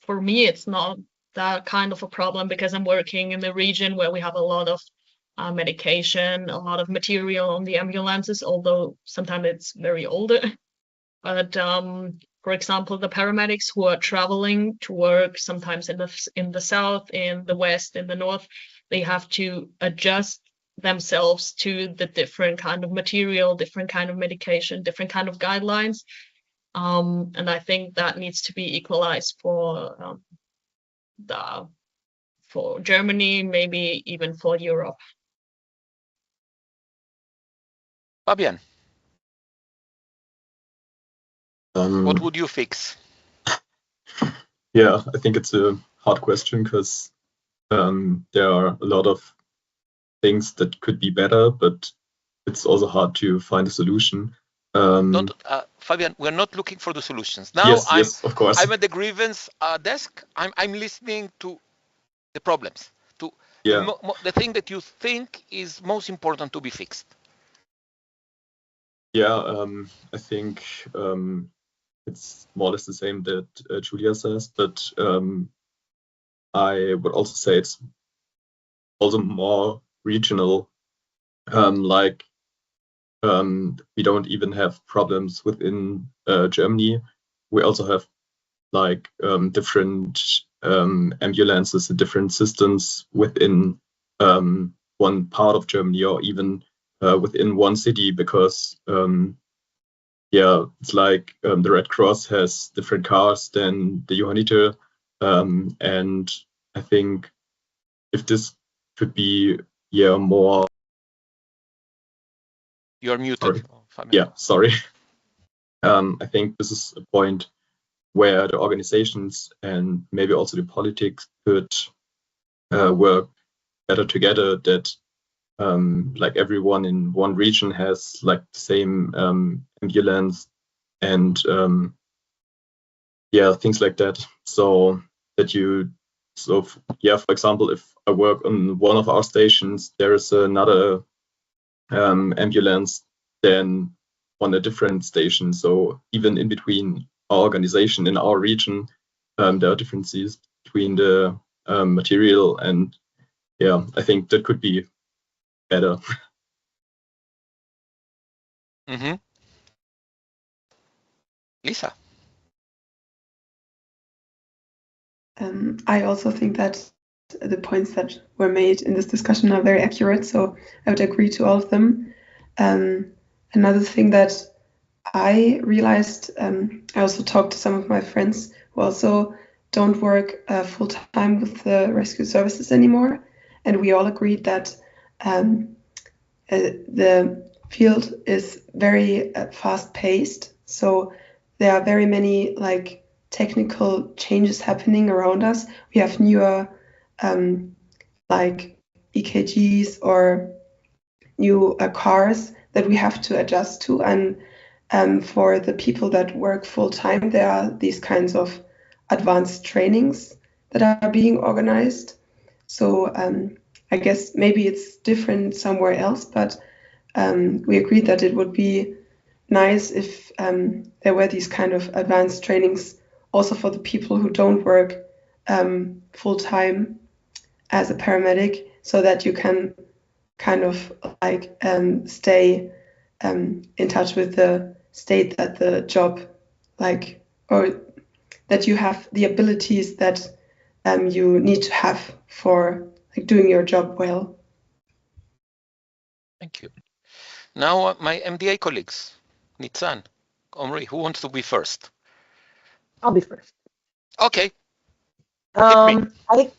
for me, it's not that kind of a problem because I'm working in the region where we have a lot of medication, a lot of material on the ambulances, although sometimes it's very older. But for example, the paramedics who are traveling to work sometimes in the south, in the west, in the north, they have to adjust themselves to the different kind of material, different kind of medication, different kind of guidelines. And I think that needs to be equalized for Germany, maybe even for Europe. Fabian, what would you fix? Yeah, I think it's a hard question because there are a lot of things that could be better, but it's also hard to find a solution. Fabian, we're not looking for the solutions. Now yes, of course. I'm at the grievance desk. I'm listening to the problems, to the thing that you think is most important to be fixed. Yeah, I think it's more or less the same that Julia says, but I would also say it's also more regional. We don't even have problems within Germany. We also have different ambulances and different systems within one part of Germany, or even within one city, because it's like the Red Cross has different cars than the Johanniter, and I think if this could be more. You're muted. Sorry. I think this is a point where the organizations and maybe also the politics could work better together, that everyone in one region has the same ambulance and things like that. So that for example, if I work on one of our stations, there is another ambulance than on a different station. So even in between our organization in our region, there are differences between the material, and I think that could be better. Lisa. I also think that the points that were made in this discussion are very accurate, so I would agree to all of them. Another thing that I realized, I also talked to some of my friends who also don't work full-time with the rescue services anymore, and we all agreed that the field is very fast-paced, so there are very many technical changes happening around us. We have newer EKGs or new cars that we have to adjust to, and for the people that work full-time, there are these kinds of advanced trainings that are being organized. So I guess maybe it's different somewhere else, but we agreed that it would be nice if there were these kind of advanced trainings also for the people who don't work full-time as a paramedic, so that you can kind of like stay in touch with the state that the job, like, or that you have the abilities that you need to have for like doing your job well. Thank you. Now, my MDA colleagues, Nitzan, Omri, who wants to be first? I'll be first. Okay. I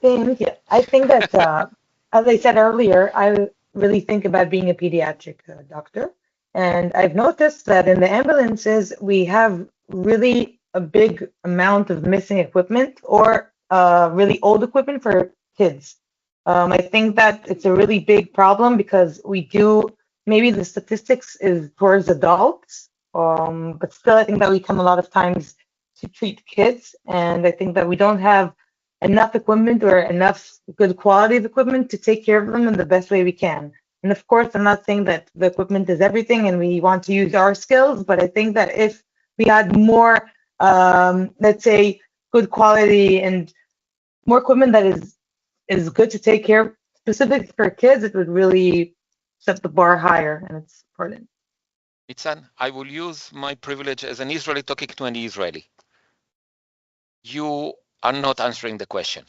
think that, as I said earlier, I really think about being a pediatric doctor. And I've noticed that in the ambulances, we have really a big amount of missing equipment or really old equipment for kids. I think that it's a really big problem because we do, maybe the statistics is towards adults, but still I think that we come a lot of times to treat kids. And I think that we don't have enough equipment or enough good quality of equipment to take care of them in the best way we can. And of course, I'm not saying that the equipment is everything and we want to use our skills, but I think that if we had more, let's say, good quality and more equipment that is good to take care of, specifically for kids, it would really set the bar higher, and it's important. Nitzan, I will use my privilege as an Israeli talking to an Israeli. You are not answering the question.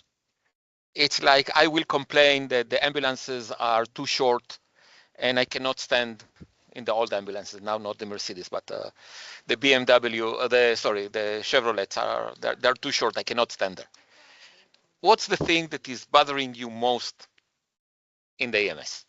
It's like I will complain that the ambulances are too short and I cannot stand in the old ambulances, now not the Mercedes, but the BMW, the Chevrolets, they're too short, I cannot stand there. What's the thing that is bothering you most in the EMS?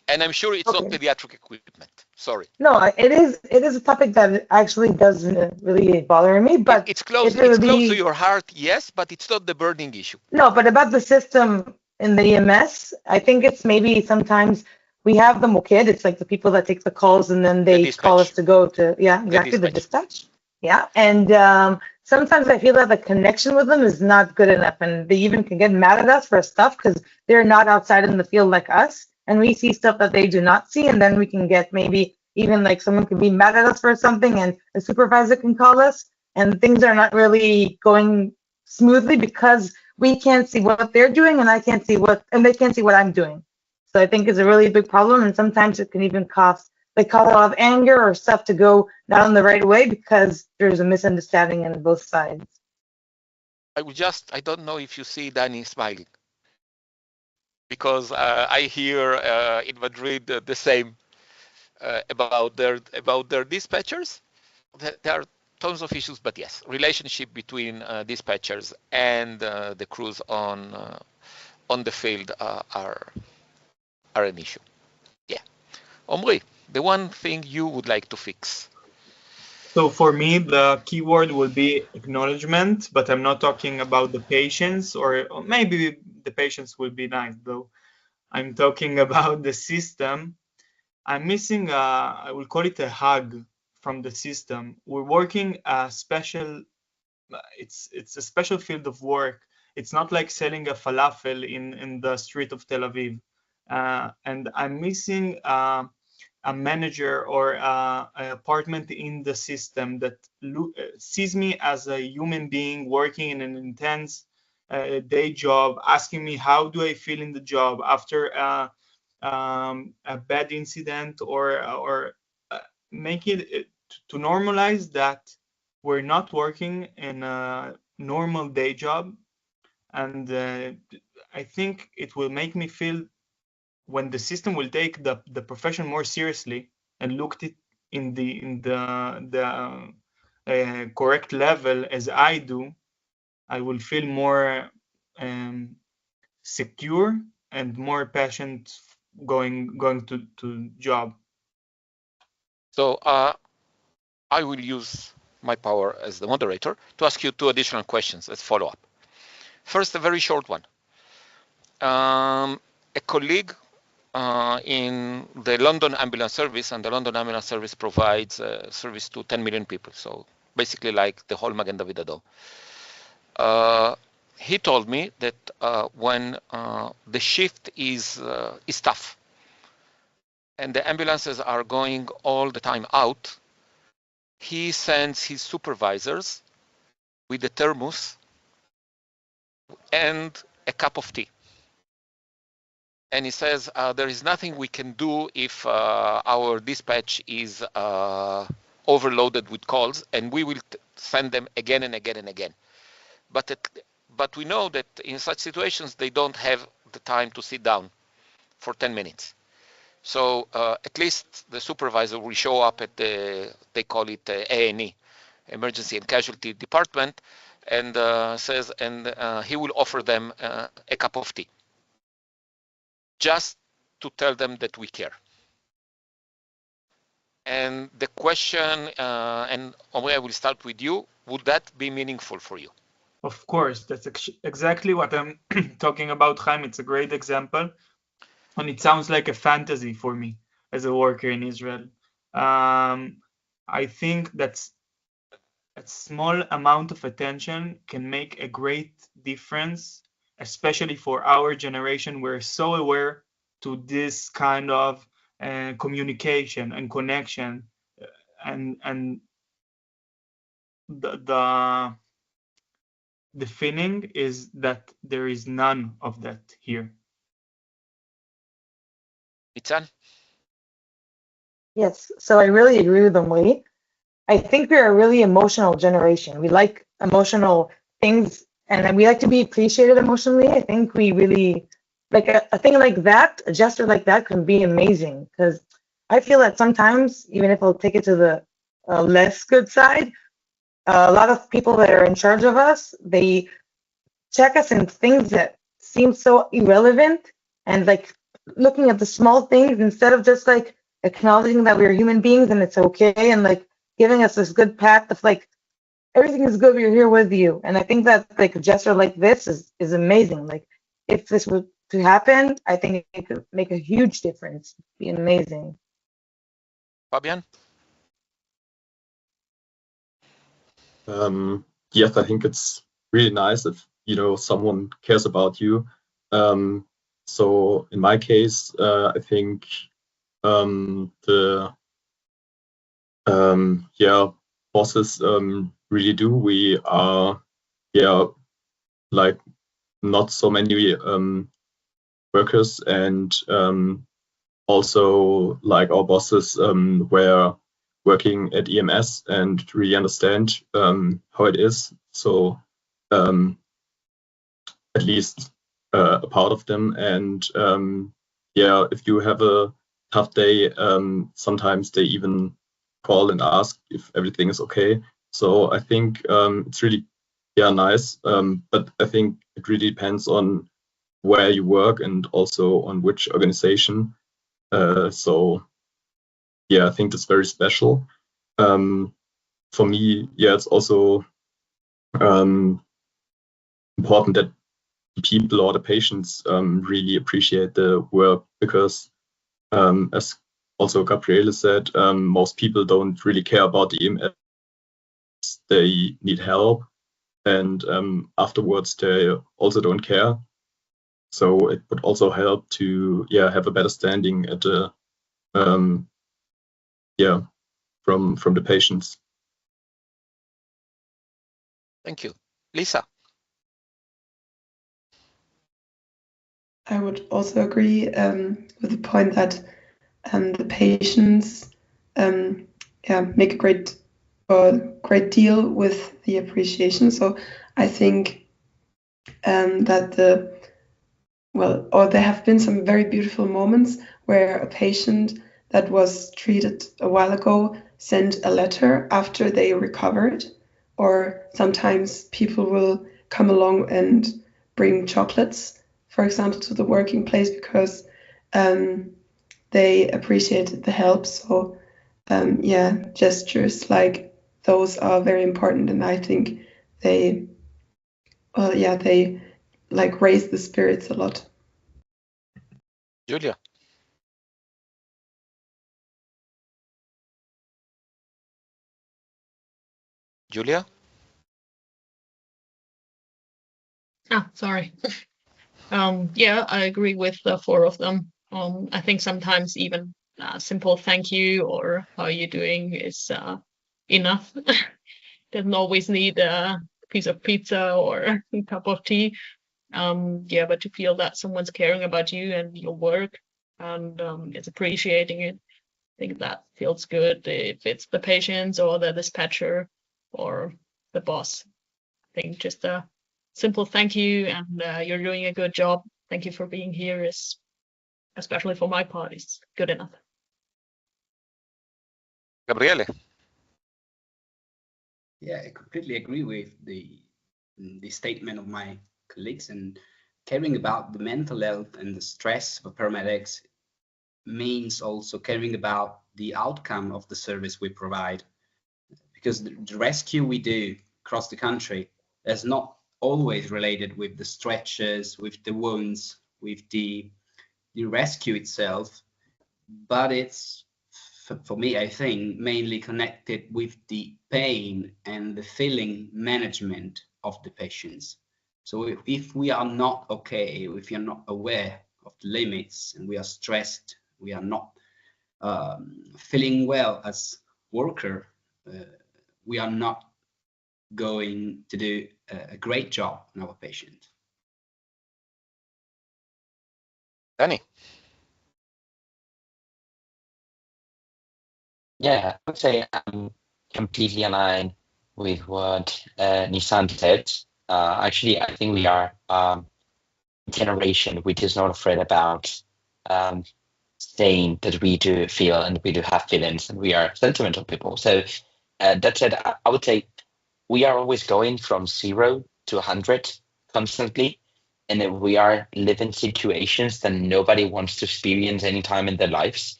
And I'm sure it's not pediatric equipment, sorry. No, it is a topic that actually doesn't really bother me, but it's close to your heart, yes, but it's not the burning issue. No, but about the system in the EMS, I think it's maybe sometimes we have the moked, it's like the people that take the calls and then they call us to go to, the dispatch. Yeah, and sometimes I feel that the connection with them is not good enough, and they even can get mad at us for stuff because they're not outside in the field like us. And we see stuff that they do not see, and then we can get maybe even like someone can be mad at us for something, and a supervisor can call us, and things are not really going smoothly because we can't see what they're doing, and they can't see what I'm doing. So I think it's a really big problem, and sometimes it can even cause a lot of anger or stuff to go not in the right way because there's a misunderstanding on both sides. I don't know if you see Danny smiling, because I hear in Madrid the same about their dispatchers. There are tons of issues, but yes, relationship between dispatchers and the crews on the field are an issue. Yeah, Omri, the one thing you would like to fix. So for me, the keyword will be acknowledgement, but I'm not talking about the patients, or maybe the patients will be nice, though. I'm talking about the system. I'm missing, I will call it a hug from the system. We're working a special, it's a special field of work. It's not like selling a falafel in the street of Tel Aviv. And I'm missing a manager or an apartment in the system that sees me as a human being working in an intense day job, asking me how do I feel in the job after a bad incident, or make it to normalize that we're not working in a normal day job. And I think it will make me feel, when the system will take the profession more seriously and looked it in the correct level as I do, I will feel more secure and more passionate going to job. So I will use my power as the moderator to ask you 2 additional questions as follow up. First, a very short one. A colleague in the London Ambulance Service, and the London Ambulance Service provides service to 10 million people. So basically like the whole Magen David Adom. he told me that when the shift is tough and the ambulances are going all the time out, he sends his supervisors with a thermos and a cup of tea. And he says, there is nothing we can do if our dispatch is overloaded with calls, and we will send them again and again and again. But we know that in such situations, they don't have the time to sit down for 10 minutes. So at least the supervisor will show up at the, they call it A&E, Emergency and Casualty Department, and says, and he will offer them a cup of tea, just to tell them that we care. And the question, and Omri, I will start with you, would that be meaningful for you? Of course, that's exactly what I'm talking about, Chaim. It's a great example. And it sounds like a fantasy for me as a worker in Israel. I think that's a small amount of attention can make a great difference, especially for our generation. We're so aware to this kind of communication and connection, and the feeling is that there is none of that here. Nitzan? Yes, so I really agree with Omri. I think we're a really emotional generation. We like emotional things, and we like to be appreciated emotionally. I think we really like a thing like that, a gesture like that can be amazing, because I feel that sometimes, even if I'll take it to the less good side, a lot of people that are in charge of us, they check us in things that seem so irrelevant, and like looking at the small things instead of just like acknowledging that we're human beings and it's okay, and like giving us this good pat of like everything is good, we're here with you. And I think that like a gesture like this is amazing. Like if this were to happen, I think it could make a huge difference. Be amazing. Fabian? Yes, I think it's really nice if someone cares about you. So in my case, I think the bosses really do. We are like not so many workers, and also like our bosses were working at EMS and really understand how it is. So at least a part of them. And if you have a tough day, sometimes they even call and ask if everything is okay. So I think it's really nice. But I think it really depends on where you work and also on which organization. So I think that's very special. For me, it's also important that people or the patients really appreciate the work, because as also Gabriele said, most people don't really care about the EMS. They need help, and afterwards they also don't care. So it would also help to have a better standing at the from the patients. Thank you. Lisa? I would also agree with the point that the patients make a great deal with the appreciation. So I think that there have been some very beautiful moments where a patient that was treated a while ago sent a letter after they recovered, or sometimes people will come along and bring chocolates, for example, to the working place because they appreciated the help. So gestures like those are very important, and I think they like raise the spirits a lot. Julia? Julia? Sorry. Yeah, I agree with the four of them. I think sometimes even a simple thank you or how are you doing is enough. Doesn't always need a piece of pizza or a cup of tea. Yeah, but to feel that someone's caring about you and your work and is appreciating it, I think that feels good if it's the patients or the dispatcher or the boss. I think just a simple thank you and you're doing a good job. Thank you for being here is, especially for my part, is good enough. Gabriele. Yeah, I completely agree with the statement of my colleagues, and caring about the mental health and the stress of paramedics means also caring about the outcome of the service we provide, because the rescue we do across the country is not always related with the stretchers, with the wounds, with the rescue itself, but it's, for me, I think, mainly connected with the pain and the feeling management of the patients. So if we are not okay, if you're not aware of the limits and we are stressed, we are not feeling well as worker, we are not going to do a great job on our patient. Danny. Yeah, I would say I'm completely aligned with what Nissan said. Actually, I think we are a generation which is not afraid about saying that we do feel and we do have feelings and we are sentimental people. So that said, I would say we are always going from 0 to 100 constantly, and that we are living situations that nobody wants to experience anytime in their lives.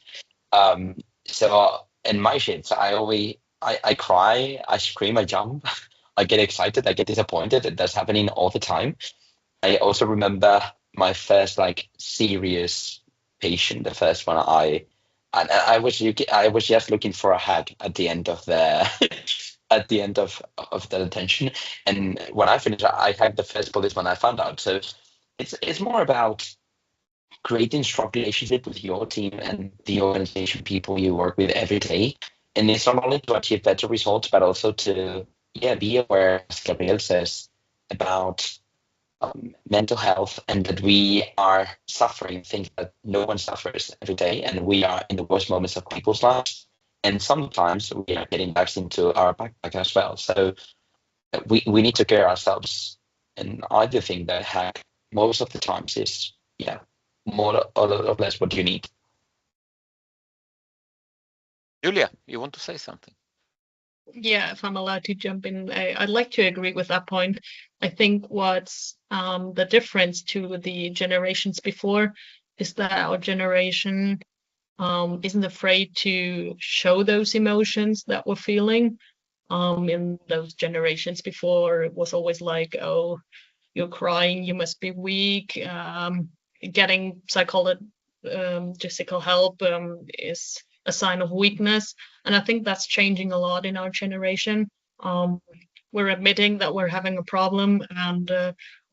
So in my shits, I cry, I scream, I jump, I get excited, I get disappointed. That's happening all the time. I also remember my first like serious patient, the first one I was just looking for a hug at the end of the at the end of the detention. And when I finished, I hugged the first policeman I found out. So it's more about creating strong relationship with your team and the organization people you work with every day. And it's not only to achieve better results, but also to be aware, as Gabriel says, about mental health, and that we are suffering things that no one suffers every day, and we are in the worst moments of people's lives, and sometimes we are getting back into our backpack as well. So we need to care ourselves, and I do think that hack most of the times is more or less what you need. Julia, you want to say something? Yeah, if I'm allowed to jump in, I'd like to agree with that point. I think what's the difference to the generations before is that our generation isn't afraid to show those emotions that we're feeling. In those generations before, it was always like, oh, you're crying, you must be weak. Getting psychological help is a sign of weakness. And I think that's changing a lot in our generation. We're admitting that we're having a problem and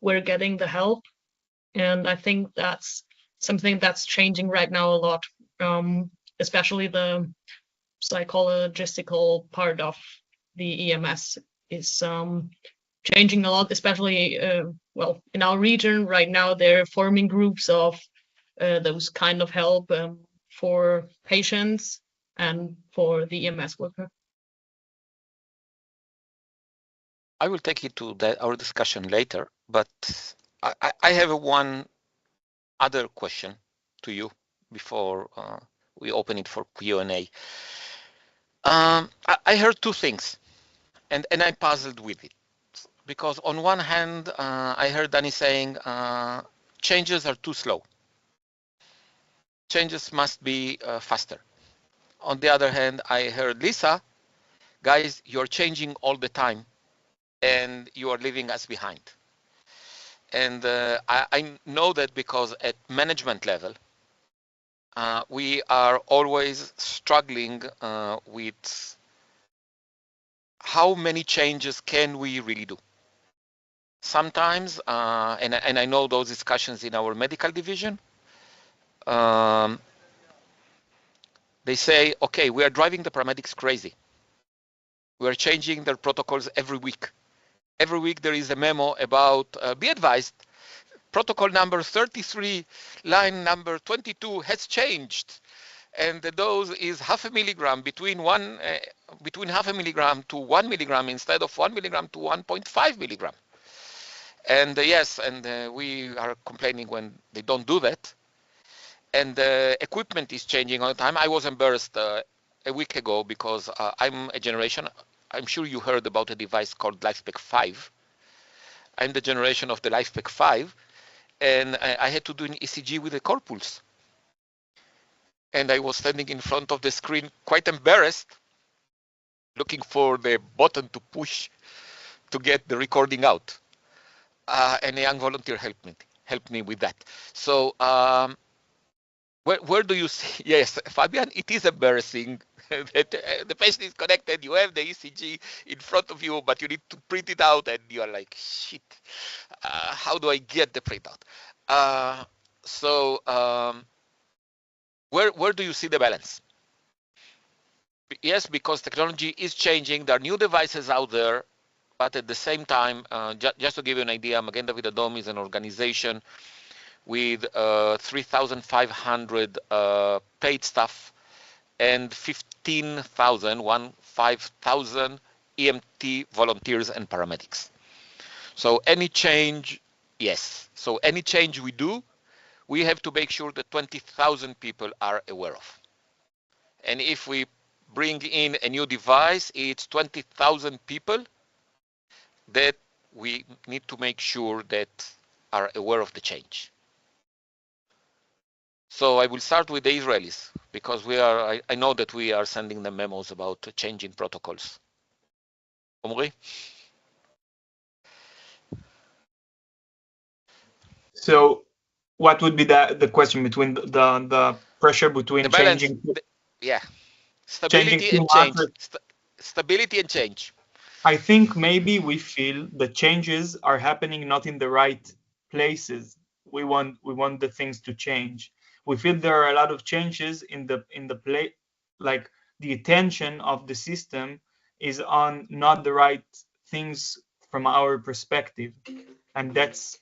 we're getting the help. And I think that's something that's changing right now a lot, especially the psychological part of the EMS is changing a lot, especially well, in our region right now. They're forming groups of those kind of help for patients and for the EMS worker. I will take it to our discussion later, but I have one other question to you before we open it for Q&A. I heard two things, and I'm puzzled with it, because on one hand, I heard Danny saying changes are too slow. Changes must be faster. On the other hand, I heard Lisa, guys, you're changing all the time, and you are leaving us behind. And I know that because at management level, we are always struggling with how many changes can we really do. sometimes, and I know those discussions in our medical division, they say, okay, we are driving the paramedics crazy. We are changing their protocols every week. Every week there is a memo about, be advised, protocol number 33, line number 22 has changed. And the dose is 0.5 milligram between half a milligram to 1 milligram instead of 1 milligram to 1.5 milligram. And yes, and we are complaining when they don't do that. And the equipment is changing all the time. I was embarrassed a week ago because I'm a generation, I'm sure you heard about a device called LifeSpec 5. I'm the generation of the LifeSpec 5, and I had to do an ECG with a core pulse. And I was standing in front of the screen quite embarrassed, looking for the button to push to get the recording out. And a young volunteer helped me with that. So where do you see? Yes, Fabian, it is embarrassing that the patient is connected, you have the ECG in front of you, but you need to print it out, and you are like, shit, how do I get the printout? Where do you see the balance? Yes, because technology is changing. There are new devices out there, but at the same time, just to give you an idea, Magen David Adom is an organization with 3,500 paid staff and 15,000 EMT volunteers and paramedics. So any change, yes. So any change we do, we have to make sure that 20,000 people are aware of. And if we bring in a new device, it's 20,000 people that we need to make sure that are aware of the change. So I will start with the Israelis because I know that we are sending them memos about changing protocols. Omri? So what would be the question between the pressure between the balance, changing? Stability and change. Stability and change. I think maybe we feel the changes are happening not in the right places. We want the things to change. We feel there are a lot of changes in the play, like the attention of the system is on not the right things from our perspective, and that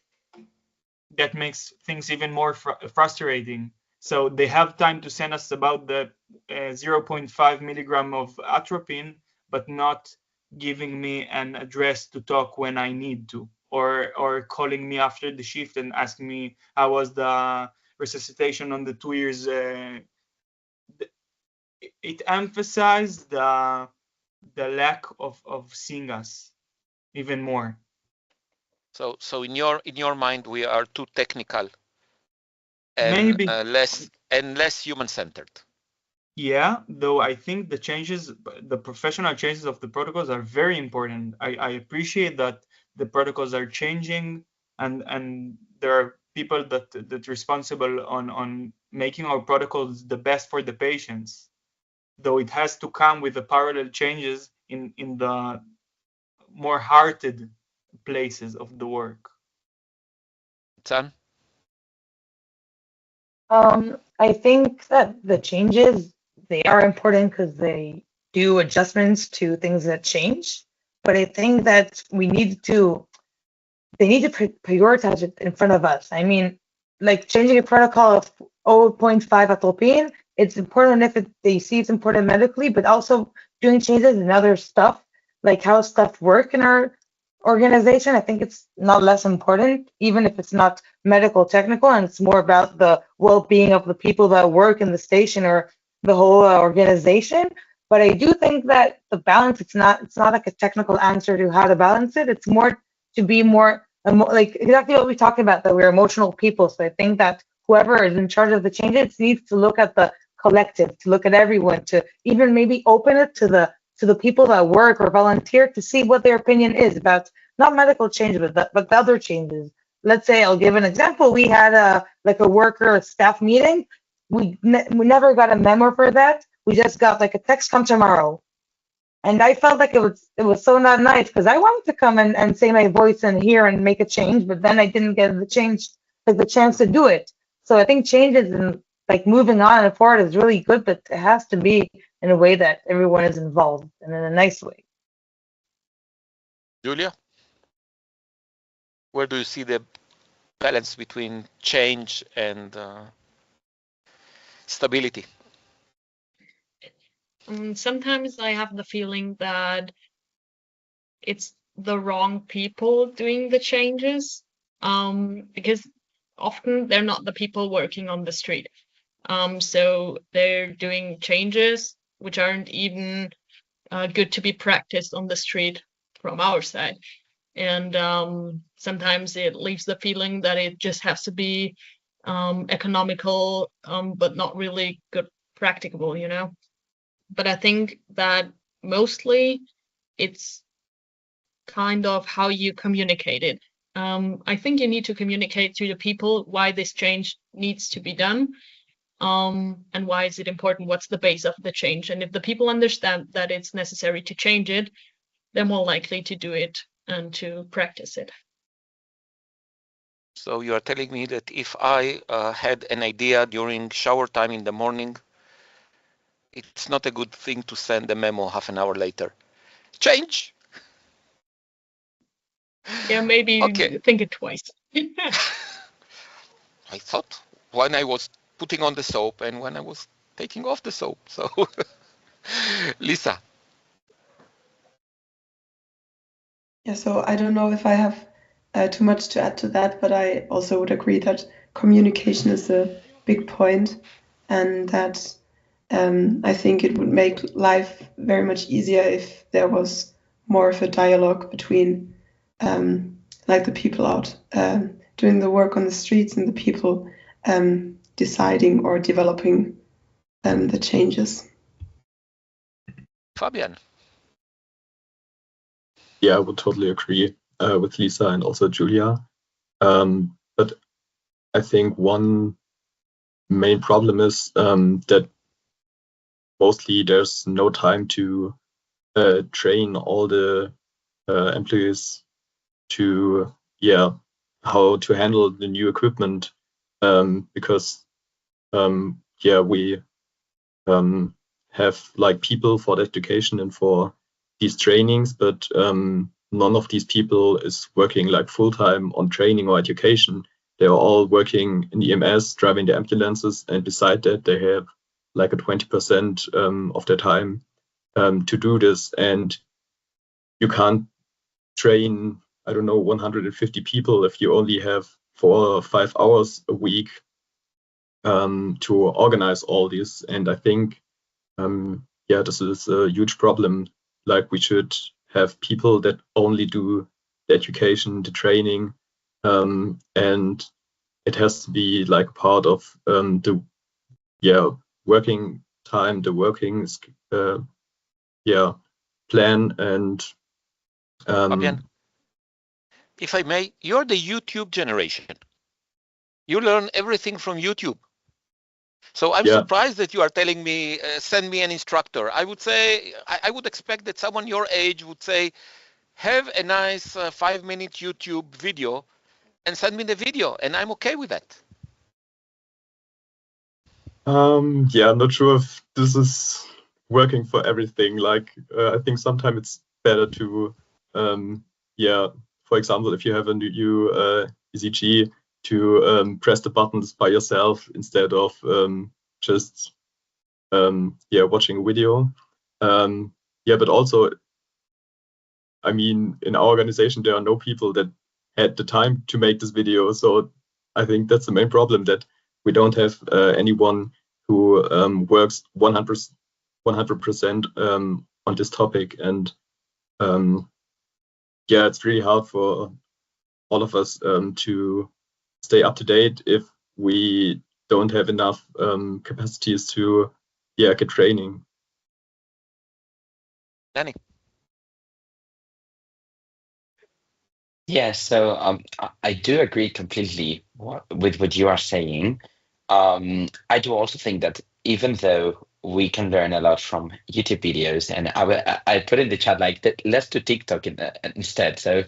makes things even more frustrating. So they have time to send us about the 0.5 milligram of atropine, but not giving me an address to talk when I need to, or calling me after the shift and asking me how was the resuscitation on the 2 years. It emphasized the lack of seeing us even more. So in your mind, we are too technical and maybe less human-centered. Yeah, though I think the professional changes of the protocols are very important. I appreciate that the protocols are changing, and there are people that responsible on making our protocols the best for the patients. Though it has to come with the parallel changes in the more hearted places of the work. Tan? I think that the changes, they are important because they do adjustments to things that change. But I think that they need to prioritize it in front of us. I mean, like changing a protocol of 0.5 atropine, it's important if they see it's important medically, but also doing changes in other stuff, like how stuff work in our organization. I think it's not less important, even if it's not medical technical, and it's more about the well-being of the people that work in the station or the whole organization. But I do think that the balance, it's not like a technical answer to how to balance it. It's more to be more like exactly what we talked about, that we're emotional people. So I think that whoever is in charge of the changes needs to look at the collective, to look at everyone, to even maybe open it to the people that work or volunteer to see what their opinion is about not medical changes, but the other changes. Let's say, I'll give an example. We had a worker staff meeting. We never got a memo for that. We just got like a text, come tomorrow. And I felt like it was so not nice because I wanted to come and say my voice and hear and make a change, but then I didn't get the chance to do it. So I think changes and like moving on and forward is really good, but it has to be in a way that everyone is involved and in a nice way. Julia, where do you see the balance between change and stability? Sometimes I have the feeling that it's the wrong people doing the changes, because often they're not the people working on the street. So they're doing changes which aren't even good to be practiced on the street from our side. And sometimes it leaves the feeling that it just has to be economical, but not really good practicable, you know. But I think that mostly it's kind of how you communicate it. I think you need to communicate to the people why this change needs to be done, and why is it important, what's the base of the change. And if the people understand that it's necessary to change it, they're more likely to do it and to practice it. So you are telling me that if I had an idea during shower time in the morning, it's not a good thing to send a memo half an hour later. Change. Yeah, maybe Okay. think it twice. I thought when I was putting on the soap and when I was taking off the soap. So, Lisa. Yeah, so I don't know if I have too much to add to that, but I also would agree that communication is a big point, and that I think it would make life very much easier if there was more of a dialogue between like the people out doing the work on the streets and the people deciding or developing the changes. Fabian. Yeah, I would totally agree with Lisa and also Julia. But I think one main problem is that mostly there's no time to train all the employees to how to handle the new equipment, because we have like people for the education and for these trainings, but none of these people is working like full-time on training or education. They're all working in EMS, driving the ambulances, and beside that they have like a 20% of their time to do this. And you can't train, I don't know, 150 people if you only have 4 or 5 hours a week to organize all this. And I think this is a huge problem. Like, we should have people that only do the education, the training, and it has to be like part of the working time, the working plan. And Fabian, if I may, you're the YouTube generation. You learn everything from YouTube. So I'm surprised that you are telling me, send me an instructor. I would say, I would expect that someone your age would say, have a nice 5-minute YouTube video and send me the video, and I'm okay with that. I'm not sure if this is working for everything. Like, I think sometimes it's better to, for example, if you have a new ECG, to press the buttons by yourself instead of just watching a video. But also, I mean, in our organization, there are no people that had the time to make this video. So I think that's the main problem, that we don't have anyone who works 100% on this topic. And it's really hard for all of us to stay up to date if we don't have enough capacities to get training. Danny. Yeah, so I do agree completely with what you are saying. I do also think that even though we can learn a lot from YouTube videos, and I put in the chat like that, let's do TikTok instead. So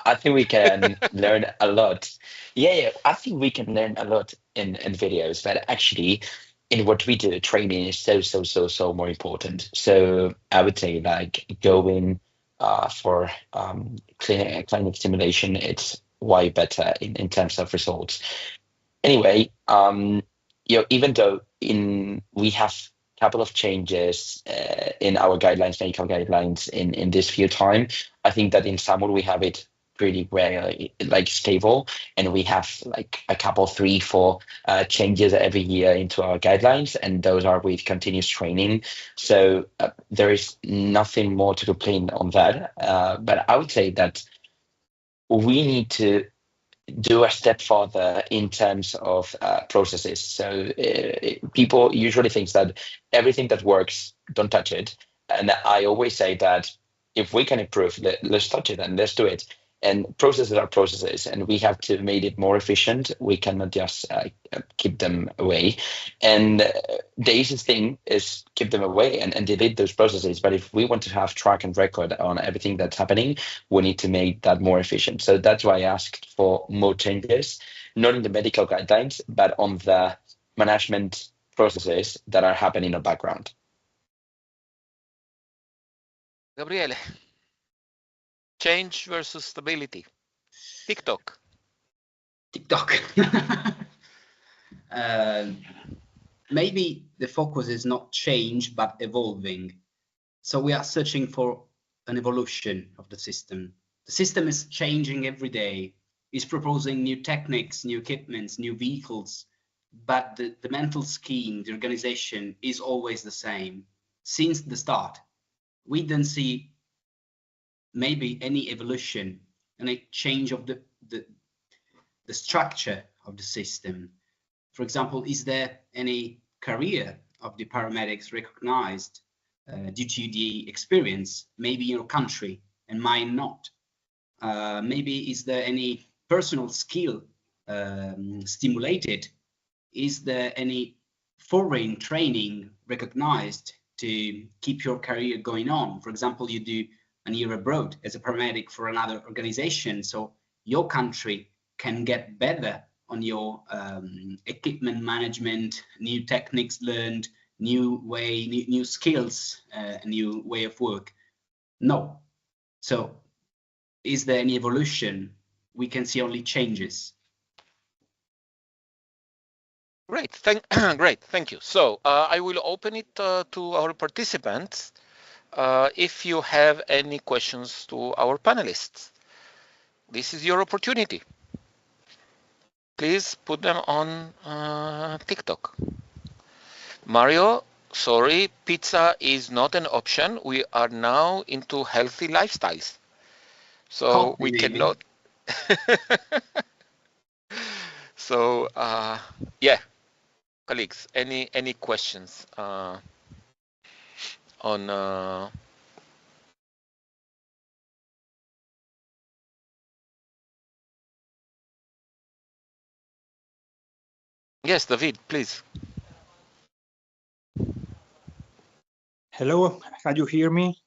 I think we can learn a lot. Yeah, I think we can learn a lot in videos, but actually in what we do, training is so more important. So I would say like going for clinic simulation, it's way better in terms of results. Anyway, even though we have a couple of changes in our guidelines, medical guidelines in this few time, I think that in Samuel we have it pretty well, like stable, and we have like a couple, 3, 4 changes every year into our guidelines, and those are with continuous training. So there is nothing more to complain on that. But I would say that we need to do a step further in terms of processes. So people usually think that everything that works, don't touch it. And I always say that if we can improve, let's touch it and let's do it. And processes are processes, and we have to make it more efficient. We cannot just keep them away. And the easiest thing is keep them away and delete those processes. But if we want to have track and record on everything that's happening, we need to make that more efficient. So that's why I asked for more changes, not in the medical guidelines, but on the management processes that are happening in the background. Gabriele, change versus stability. TikTok. Maybe the focus is not change, but evolving. So we are searching for an evolution of the system. The system is changing every day. It's proposing new techniques, new equipments, new vehicles, but the mental scheme, the organization is always the same. Since the start, we don't see maybe any evolution and a change of the structure of the system. For example, is there any career of the paramedics recognized due to the experience, maybe in your country and mine not? Maybe is there any personal skill stimulated? Is there any foreign training recognized to keep your career going on? For example, you do an year abroad as a paramedic for another organization, so your country can get better on your equipment management, new techniques learned, new skills, a new way of work. No. So is there any evolution? We can see only changes. Great, thank you. So I will open it to our participants. If you have any questions to our panelists, this is your opportunity. Please put them on TikTok. Mario, sorry, pizza is not an option. We are now into healthy lifestyles. So we cannot. So yeah, colleagues, any questions on yes, David, please. Hello, can you hear me?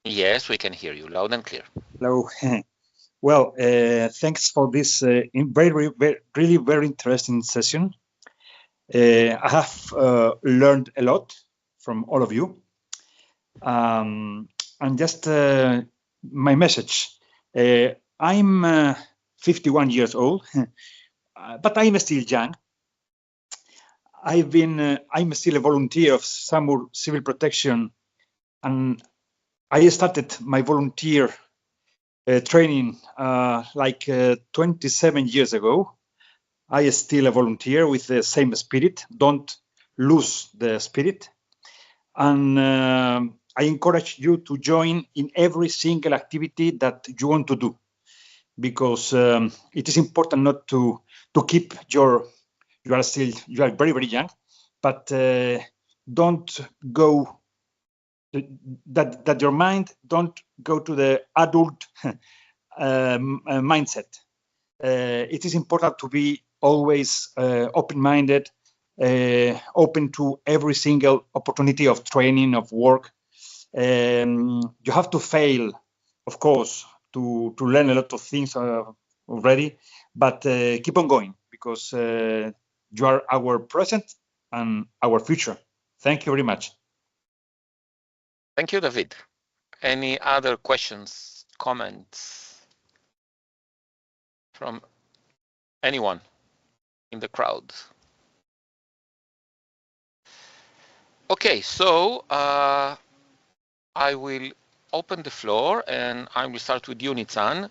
Yes, we can hear you loud and clear. Hello. Well, thanks for this really very interesting session. I have learned a lot from all of you. And just my message. I'm 51 years old, but I'm still young. I'm still a volunteer of SAMUR Civil Protection, and I started my volunteer training like 27 years ago. I am still a volunteer with the same spirit. Don't lose the spirit. And I encourage you to join in every single activity that you want to do, because it is important not to keep you are very, very young, but don't go that your mind don't go to the adult mindset. It is important to be always open-minded open to every single opportunity of training, of work. You have to fail, of course, to learn a lot of things already, but keep on going, because you are our present and our future. Thank you very much. Thank you, David. Any other questions, comments from anyone in the crowd? Okay, so I will open the floor and I will start with you, Nitzan,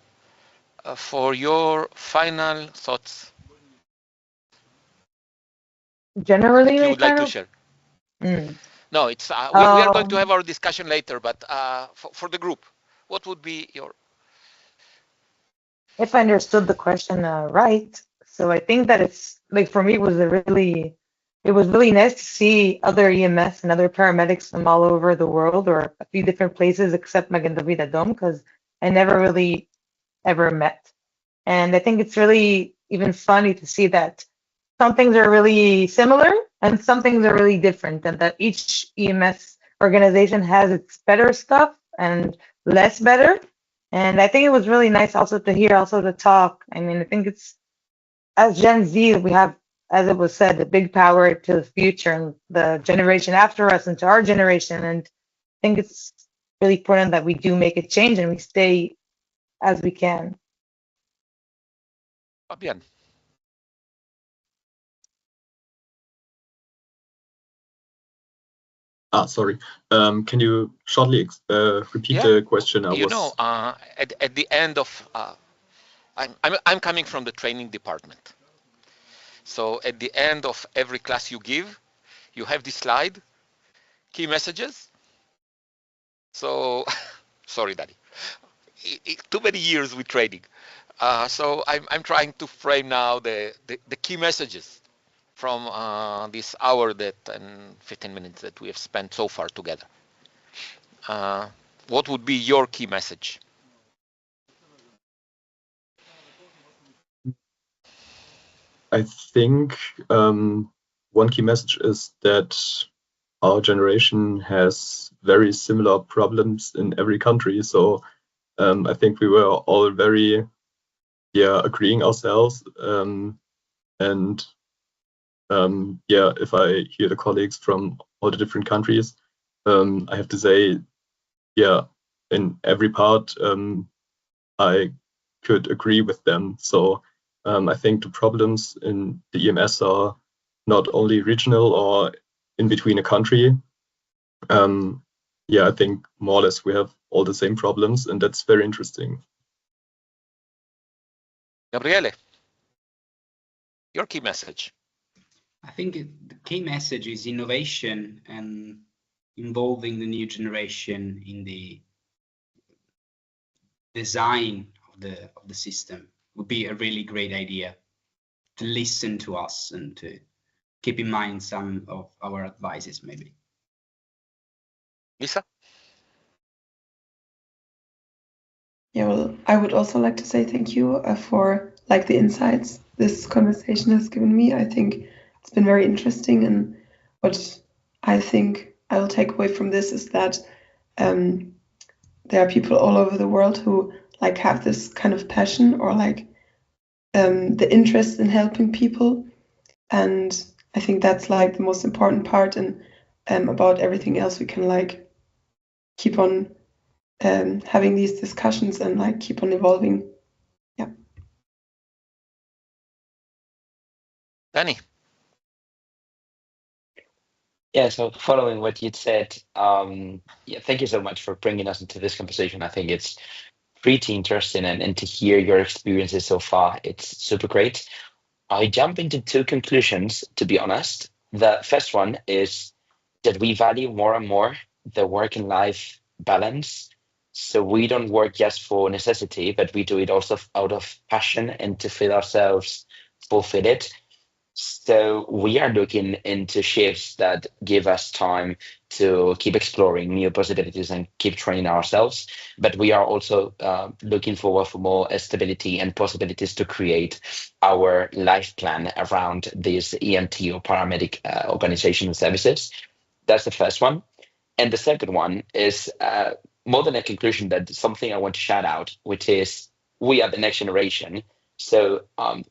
for your final thoughts. Generally, If you would like to share. No, it's we are going to have our discussion later, but for the group, what would be your? If I understood the question right, so I think that it's like, for me, it was really nice to see other EMS and other paramedics from all over the world, or a few different places except Magen David Adom, because I never really ever met. And I think it's really even funny to see that some things are really similar and some things are really different, and that each EMS organization has its better stuff and less better. And I think it was really nice also to hear, also to talk. I mean, I think it's, as Gen Z, we have, as it was said, the big power to the future and the generation after us and to our generation. And I think it's really important that we do make a change and we stay as we can. Fabian. Sorry. Can you shortly repeat the question? At the end of, I'm coming from the training department. So at the end of every class you give, you have this slide, key messages. So, sorry, Daddy. Too many years with training. So I'm trying to frame now the key messages from this hour and 15 minutes that we have spent so far together. What would be your key message? I think one key message is that our generation has very similar problems in every country. So I think we were all very, agreeing ourselves. If I hear the colleagues from all the different countries, I have to say, in every part, I could agree with them. So I think the problems in the EMS are not only regional or in between a country. I think more or less we have all the same problems, and that's very interesting. Gabriele, your key message. I think the key message is innovation and involving the new generation in the design of the system would be a really great idea, to listen to us and to keep in mind some of our advices, maybe. Lisa? Yeah, well, I would also like to say thank you for the insights this conversation has given me. I think it's been very interesting, and what I think I will take away from this is that there are people all over the world who have this kind of passion or the interest in helping people, and I think that's the most important part, and about everything else we can keep on having these discussions and keep on evolving. Yeah. Danny. Yeah, so following what you'd said, thank you so much for bringing us into this conversation. I think it's pretty interesting, and to hear your experiences so far, it's super great. I jump into two conclusions, to be honest. The first one is that we value more and more the work and life balance. So we don't work just for necessity, but we do it also out of passion and to feel ourselves fulfilled. So we are looking into shifts that give us time to keep exploring new possibilities and keep training ourselves. But we are also looking forward for more stability and possibilities to create our life plan around these EMT or paramedic organizational services. That's the first one. And the second one is more than a conclusion, that something I want to shout out, which is we are the next generation. So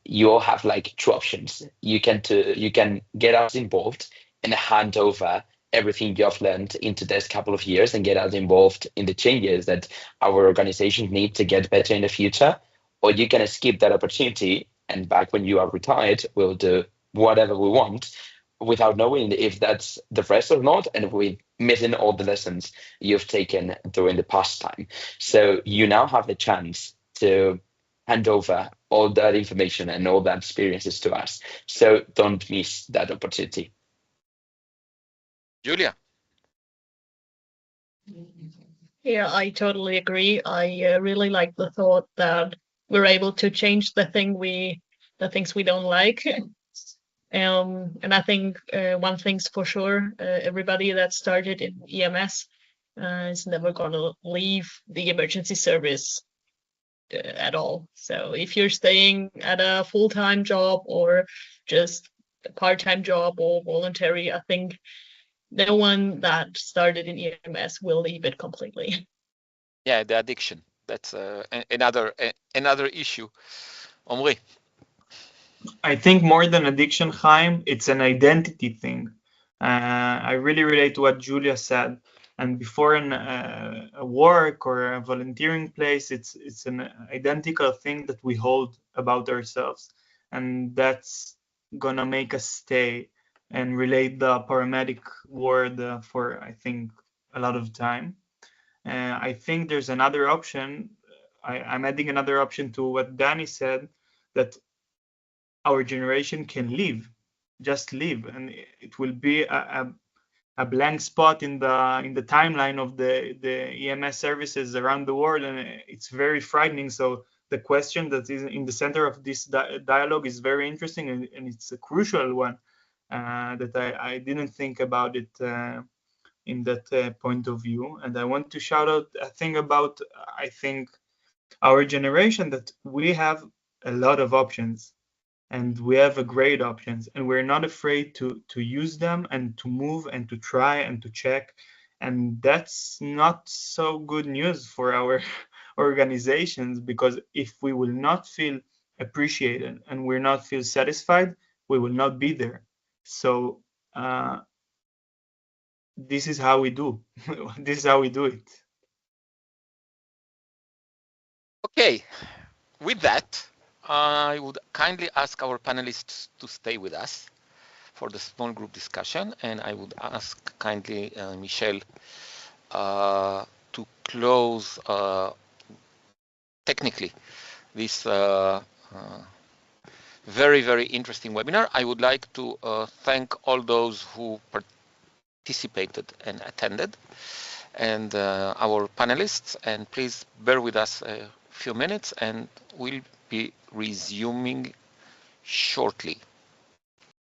you all have like two options. You can get us involved and hand over everything you have learned into this couple of years and get us involved in the changes that our organizations need to get better in the future. Or you can skip that opportunity and back when you are retired, we'll do whatever we want without knowing if that's the rest or not, and with missing all the lessons you've taken during the past time. So you now have the chance to hand over all that information and all that experiences to us. So don't miss that opportunity. Julia. Yeah, I totally agree. I really like the thought that we're able to change the things we don't like. And I think one thing's for sure, everybody that started in EMS is never going to leave the emergency service at all. So if you're staying at a full-time job or just a part-time job or voluntary, I think no one that started in EMS will leave it completely. Yeah, the addiction. That's another issue. Omri. I think more than addiction, Chaim, it's an identity thing. I really relate to what Julia said. And before a work or a volunteering place, it's an identical thing that we hold about ourselves. And that's gonna make us stay and relate the paramedic word for, I think, a lot of time. I think there's another option. I'm adding another option to what Danny said, that our generation can just live, and it will be a blank spot in the timeline of the EMS services around the world, and it's very frightening. So the question that is in the center of this dialogue is very interesting, and it's a crucial one that I didn't think about it in that point of view. And I want to shout out a thing about, I think, our generation, that we have a lot of options. And we have a great options, and we're not afraid to use them and to move and to try and to check. And that's not so good news for our organizations, because if we will not feel appreciated and we're not feel satisfied, we will not be there. So this is how we do. This is how we do it. Okay, with that, I would kindly ask our panelists to stay with us for the small group discussion, and I would ask kindly Michelle to close technically this very, very interesting webinar. I would like to thank all those who participated and attended, and our panelists, and please bear with us a few minutes and we'll be resuming shortly.